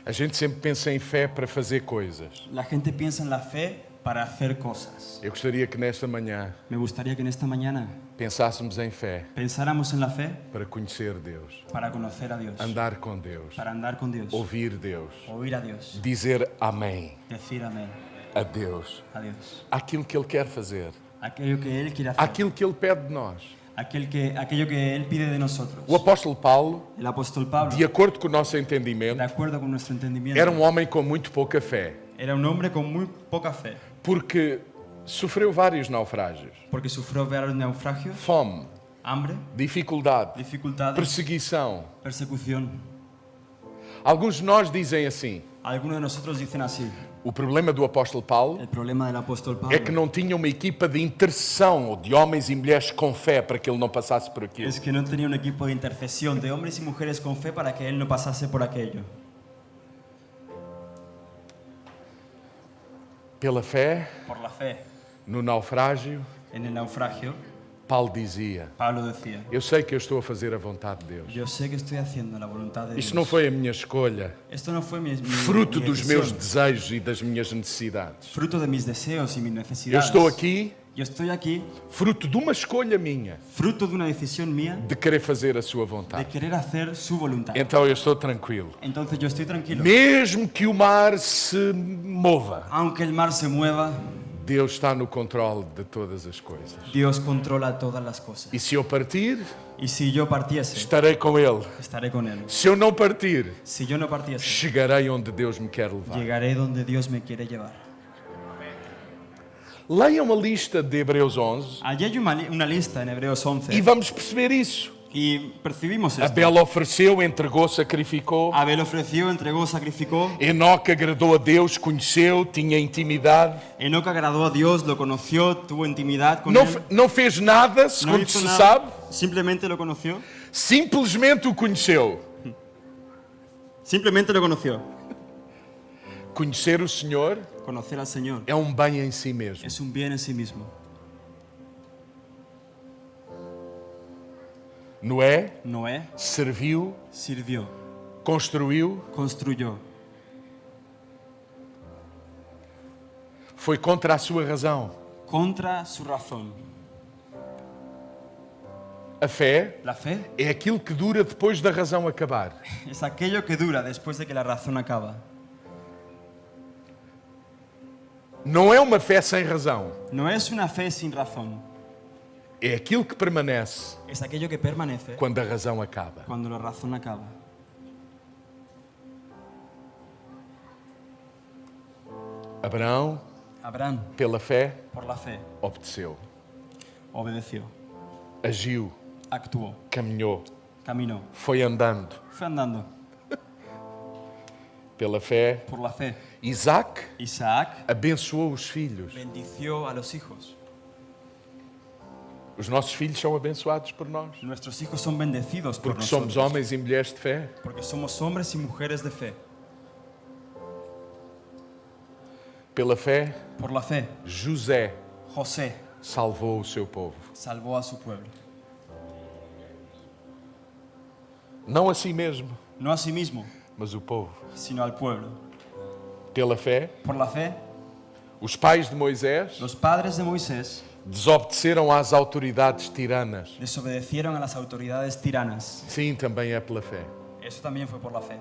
[SPEAKER 1] a gente sempre pensa em fé para fazer coisas.
[SPEAKER 2] la gente piensa en la fe para hacer cosas.
[SPEAKER 1] Eu gostaria que nesta manhã
[SPEAKER 2] Me gustaría que en esta mañana
[SPEAKER 1] pensássemos em fé
[SPEAKER 2] pensáramos en la fe
[SPEAKER 1] para conhecer Deus,
[SPEAKER 2] para conocer a Dios,
[SPEAKER 1] andar com Deus,
[SPEAKER 2] para andar con Dios,
[SPEAKER 1] ouvir Deus,
[SPEAKER 2] oír a Dios,
[SPEAKER 1] dizer amém
[SPEAKER 2] decir amén
[SPEAKER 1] a Deus,
[SPEAKER 2] a Dios,
[SPEAKER 1] aquilo que Ele quer fazer,
[SPEAKER 2] aquello que Él quiere hacer,
[SPEAKER 1] aquilo que Ele pede de nós.
[SPEAKER 2] aquello que Él pide de nosotros.
[SPEAKER 1] O apóstolo Paulo,
[SPEAKER 2] El apóstol Pablo,
[SPEAKER 1] de acordo com o nosso
[SPEAKER 2] de
[SPEAKER 1] entendimento,
[SPEAKER 2] acuerdo con nuestro entendimiento,
[SPEAKER 1] era um homem com muito pouca fé,
[SPEAKER 2] era un hombre con muy poca fe,
[SPEAKER 1] porque sofreu vários naufrágios,
[SPEAKER 2] porque sufrió varios naufragios,
[SPEAKER 1] fome,
[SPEAKER 2] hambre,
[SPEAKER 1] dificuldade,
[SPEAKER 2] dificultades,
[SPEAKER 1] perseguição.
[SPEAKER 2] persecución.
[SPEAKER 1] Alguns de nós dizem assim:
[SPEAKER 2] Algunos de nosotros dicen así:
[SPEAKER 1] o problema do apóstolo Paulo
[SPEAKER 2] el problema del apóstol Pablo
[SPEAKER 1] é que não tinha uma equipa de intercessão ou de homens e mulheres com fé para que ele não passasse por aquilo.
[SPEAKER 2] es que no tenía un equipo de intercesión de hombres y mujeres con fe para que él no pasase por aquello.
[SPEAKER 1] Pela fé,
[SPEAKER 2] Por la fe,
[SPEAKER 1] no naufrágio,
[SPEAKER 2] en el naufragio,
[SPEAKER 1] Paulo dizia:
[SPEAKER 2] Pablo decía:
[SPEAKER 1] eu sei que eu estou a fazer a vontade de Deus.
[SPEAKER 2] yo sé que estoy haciendo la voluntad de Dios.
[SPEAKER 1] Isto não foi a minha escolha,
[SPEAKER 2] Esto no fue mi
[SPEAKER 1] fruto
[SPEAKER 2] mi
[SPEAKER 1] dos
[SPEAKER 2] decisión,
[SPEAKER 1] meus desejos e das minhas necessidades.
[SPEAKER 2] fruto de mis deseos y mis
[SPEAKER 1] Eu
[SPEAKER 2] necesidades.
[SPEAKER 1] estou aqui,
[SPEAKER 2] Yo estoy aquí,
[SPEAKER 1] fruto de uma escolha minha,
[SPEAKER 2] fruto de una decisión mía
[SPEAKER 1] de querer fazer a sua
[SPEAKER 2] de
[SPEAKER 1] vontade.
[SPEAKER 2] querer hacer su voluntad.
[SPEAKER 1] Então eu estou tranquilo.
[SPEAKER 2] Entonces yo estoy tranquilo.
[SPEAKER 1] Mesmo que o mar se mova,
[SPEAKER 2] Aunque el mar se mueva,
[SPEAKER 1] Deus está no controle de todas as coisas.
[SPEAKER 2] Dios controla todas las cosas.
[SPEAKER 1] E se eu partir,
[SPEAKER 2] Y si yo partiese,
[SPEAKER 1] estarei com Ele.
[SPEAKER 2] estaré con Él.
[SPEAKER 1] Se eu não partir,
[SPEAKER 2] Si yo no partiese,
[SPEAKER 1] chegarei onde Deus me quer levar.
[SPEAKER 2] llegaré donde Dios me quiere llevar.
[SPEAKER 1] Leiam a lista de Hebreus 11
[SPEAKER 2] Allí hay una lista en Hebreos
[SPEAKER 1] e
[SPEAKER 2] 11
[SPEAKER 1] vamos perceber isso.
[SPEAKER 2] Y percibimos esto.
[SPEAKER 1] Abel ofereceu, entregou, sacrificou.
[SPEAKER 2] Abel ofreció, entregó, sacrificó.
[SPEAKER 1] Enoque agradou a Deus, conheceu, tinha intimidade.
[SPEAKER 2] Enoc agradó a Dios, lo conoció, tuvo intimidad con
[SPEAKER 1] Não,
[SPEAKER 2] él.
[SPEAKER 1] não fez nada,
[SPEAKER 2] No
[SPEAKER 1] segundo
[SPEAKER 2] hizo
[SPEAKER 1] se
[SPEAKER 2] nada,
[SPEAKER 1] sabe.
[SPEAKER 2] simplemente lo conoció.
[SPEAKER 1] Simplesmente o conheceu.
[SPEAKER 2] Simplemente lo conoció.
[SPEAKER 1] Conhecer o Senhor
[SPEAKER 2] Conocer al Señor
[SPEAKER 1] é um bem em si mesmo.
[SPEAKER 2] es un bien en sí mismo.
[SPEAKER 1] Noé
[SPEAKER 2] Noé
[SPEAKER 1] serviu,
[SPEAKER 2] sirvió,
[SPEAKER 1] construiu,
[SPEAKER 2] construyó,
[SPEAKER 1] foi contra a sua razão.
[SPEAKER 2] contra su razón.
[SPEAKER 1] A fé
[SPEAKER 2] La fe
[SPEAKER 1] é aquilo que dura depois da razão acabar.
[SPEAKER 2] es aquello que dura después de que la razón acaba.
[SPEAKER 1] Não é uma fé sem razão.
[SPEAKER 2] No es una fe sin razón,
[SPEAKER 1] É aquilo que permanece
[SPEAKER 2] es aquello que permanece
[SPEAKER 1] quando a razão acaba.
[SPEAKER 2] cuando la razón acaba.
[SPEAKER 1] Abraão,
[SPEAKER 2] Abraham,
[SPEAKER 1] pela fé,
[SPEAKER 2] por la fe,
[SPEAKER 1] obedeceu,
[SPEAKER 2] obedeció,
[SPEAKER 1] agiu,
[SPEAKER 2] actuó,
[SPEAKER 1] caminhou,
[SPEAKER 2] caminó,
[SPEAKER 1] foi andando.
[SPEAKER 2] fue andando.
[SPEAKER 1] Pela fé,
[SPEAKER 2] Por la fe,
[SPEAKER 1] Isaac
[SPEAKER 2] Isaac
[SPEAKER 1] abençoou os filhos.
[SPEAKER 2] bendició a los hijos.
[SPEAKER 1] Os nossos filhos são abençoados por nós.
[SPEAKER 2] Nuestros hijos son bendecidos por
[SPEAKER 1] Porque somos
[SPEAKER 2] nosotros,
[SPEAKER 1] homens e mulheres de fé.
[SPEAKER 2] porque somos hombres y mujeres de fe.
[SPEAKER 1] Pela fé,
[SPEAKER 2] Por la fe,
[SPEAKER 1] José
[SPEAKER 2] José
[SPEAKER 1] salvou o seu povo.
[SPEAKER 2] salvó a su pueblo.
[SPEAKER 1] Não a si mesmo,
[SPEAKER 2] No a sí mismo,
[SPEAKER 1] mas o povo.
[SPEAKER 2] sino al pueblo.
[SPEAKER 1] Pela fé,
[SPEAKER 2] Por la fe,
[SPEAKER 1] os pais de Moisés
[SPEAKER 2] los padres de Moisés
[SPEAKER 1] desobedeceram às autoridades tiranas.
[SPEAKER 2] desobedecieron a las autoridades tiranas.
[SPEAKER 1] Sim, também é pela fé.
[SPEAKER 2] Eso también fue por la fe.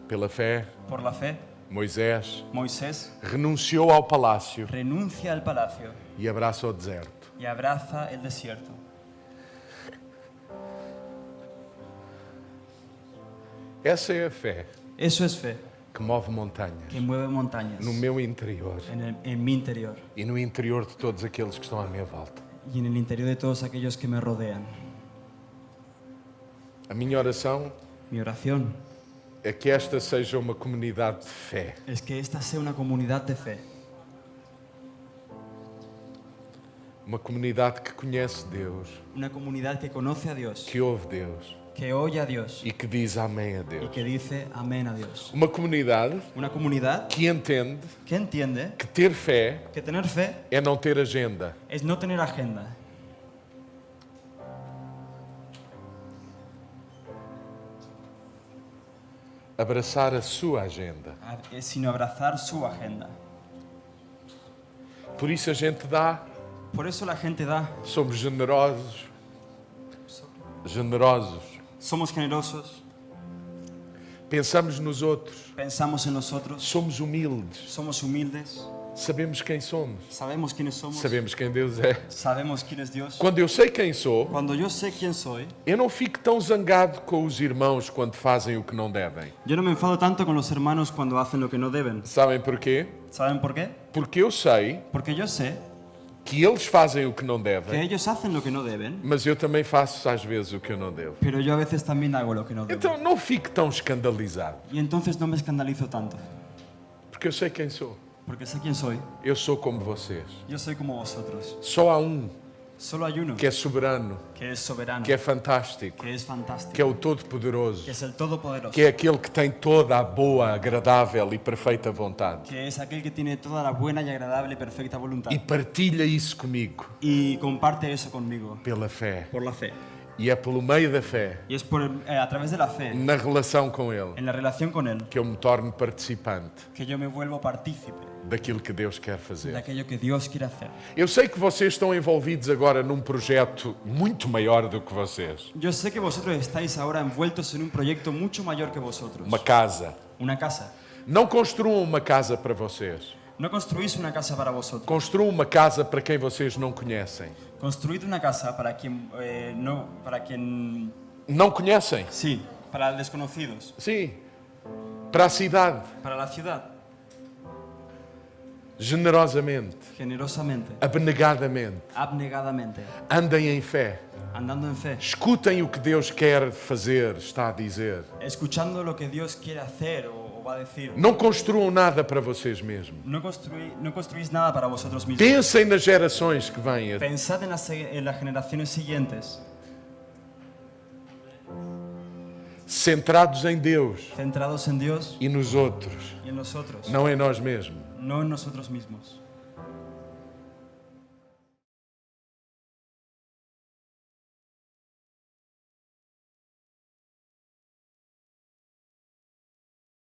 [SPEAKER 1] Pela fé,
[SPEAKER 2] Por la fe,
[SPEAKER 1] Moisés
[SPEAKER 2] Moisés
[SPEAKER 1] renunciou ao palácio
[SPEAKER 2] renuncia al palacio
[SPEAKER 1] e abraça o deserto.
[SPEAKER 2] y abraza el desierto.
[SPEAKER 1] Essa é a fé
[SPEAKER 2] Eso es fe,
[SPEAKER 1] que move montanhas
[SPEAKER 2] que mueve montañas
[SPEAKER 1] no meu interior
[SPEAKER 2] en mi interior
[SPEAKER 1] e no interior de todos aqueles que estão à minha volta.
[SPEAKER 2] y en el interior de todos aquellos que me rodean.
[SPEAKER 1] A minha oração
[SPEAKER 2] Mi oración
[SPEAKER 1] é que esta seja uma comunidade de fé.
[SPEAKER 2] es que esta sea una comunidad de fe,
[SPEAKER 1] Uma comunidade que conhece Deus,
[SPEAKER 2] una comunidad que conoce a Dios,
[SPEAKER 1] que ouve Deus
[SPEAKER 2] que oye a Dios
[SPEAKER 1] e que diz amém a
[SPEAKER 2] y
[SPEAKER 1] Deus.
[SPEAKER 2] que dice amén a Dios.
[SPEAKER 1] Uma comunidade
[SPEAKER 2] Una comunidad
[SPEAKER 1] que entende
[SPEAKER 2] que entiende
[SPEAKER 1] que ter fé
[SPEAKER 2] que tener fe
[SPEAKER 1] é não ter agenda.
[SPEAKER 2] es no tener agenda,
[SPEAKER 1] Abraçar a sua agenda.
[SPEAKER 2] sino abrazar su agenda.
[SPEAKER 1] Por isso a gente dá,
[SPEAKER 2] Por eso la gente da,
[SPEAKER 1] somos generosos. Generosos.
[SPEAKER 2] somos generosos,
[SPEAKER 1] Pensamos nos outros.
[SPEAKER 2] pensamos en nosotros,
[SPEAKER 1] Somos humildes.
[SPEAKER 2] somos humildes,
[SPEAKER 1] Sabemos quem somos.
[SPEAKER 2] sabemos quiénes somos,
[SPEAKER 1] Sabemos quem Deus é.
[SPEAKER 2] sabemos quién es Dios.
[SPEAKER 1] Quando eu sei quem sou,
[SPEAKER 2] Cuando yo sé quién soy,
[SPEAKER 1] eu não fico tão zangado com os irmãos quando fazem o que não devem.
[SPEAKER 2] yo no me enfado tanto con los hermanos cuando hacen lo que no deben.
[SPEAKER 1] Sabem porquê?
[SPEAKER 2] ¿Saben por qué?
[SPEAKER 1] Porque eu sei
[SPEAKER 2] Porque yo sé
[SPEAKER 1] que eles fazem o que não
[SPEAKER 2] que
[SPEAKER 1] devem,
[SPEAKER 2] ellos hacen lo que no deben,
[SPEAKER 1] mas eu também faço às vezes o que eu não devo.
[SPEAKER 2] pero yo a veces también hago lo que no debo.
[SPEAKER 1] Então não fico tão escandalizado,
[SPEAKER 2] Y entonces no me escandalizo tanto,
[SPEAKER 1] porque eu sei quem sou.
[SPEAKER 2] porque sé quién soy.
[SPEAKER 1] Eu sou como vocês.
[SPEAKER 2] Yo soy como vosotros.
[SPEAKER 1] Só há um
[SPEAKER 2] Solo hay uno
[SPEAKER 1] que é soberano,
[SPEAKER 2] que es soberano,
[SPEAKER 1] que é fantástico,
[SPEAKER 2] que es fantástico,
[SPEAKER 1] que é o Todo-Poderoso,
[SPEAKER 2] que es el Todopoderoso,
[SPEAKER 1] que é aquele que tem toda a boa, agradável e perfeita vontade.
[SPEAKER 2] que es aquel que tiene toda la buena y agradable y perfecta voluntad.
[SPEAKER 1] E partilha isso comigo
[SPEAKER 2] Y comparte eso conmigo
[SPEAKER 1] pela fé.
[SPEAKER 2] por la fe.
[SPEAKER 1] E é pelo meio da fé,
[SPEAKER 2] Y es a través de la fe,
[SPEAKER 1] na relação com Ele,
[SPEAKER 2] en la relación con Él,
[SPEAKER 1] que eu me torno participante
[SPEAKER 2] que yo me vuelvo partícipe
[SPEAKER 1] daquilo que Deus quer
[SPEAKER 2] de
[SPEAKER 1] fazer.
[SPEAKER 2] aquello que Dios quiere hacer.
[SPEAKER 1] Eu sei que vocês estão envolvidos agora num projeto muito maior do que vocês.
[SPEAKER 2] Yo sé que vosotros estáis ahora envueltos en un proyecto mucho mayor que vosotros.
[SPEAKER 1] Uma casa.
[SPEAKER 2] Una casa.
[SPEAKER 1] Não construam uma casa para vocês.
[SPEAKER 2] No construís una casa para vosotros.
[SPEAKER 1] Construam uma casa para quem vocês não conhecem.
[SPEAKER 2] Construid una casa para quien
[SPEAKER 1] Não conhecem?
[SPEAKER 2] sí, para desconocidos,
[SPEAKER 1] Sim. Para a cidade.
[SPEAKER 2] para la ciudad.
[SPEAKER 1] generosamente,
[SPEAKER 2] generosamente,
[SPEAKER 1] abnegadamente.
[SPEAKER 2] abnegadamente,
[SPEAKER 1] Andem em fé.
[SPEAKER 2] andando en fe,
[SPEAKER 1] Escutem o que Deus quer fazer, está a dizer.
[SPEAKER 2] escuchando lo que Dios quiere hacer o va a decir.
[SPEAKER 1] Não construam nada para vocês mesmos.
[SPEAKER 2] No construís nada para vosotros mismos.
[SPEAKER 1] Pensem nas gerações que vêm.
[SPEAKER 2] Pensad en las generaciones siguientes,
[SPEAKER 1] Centrados em Deus
[SPEAKER 2] centrados en Dios
[SPEAKER 1] e nos outros,
[SPEAKER 2] y en nosotros,
[SPEAKER 1] não em nós mesmos.
[SPEAKER 2] no en nosotros mismos.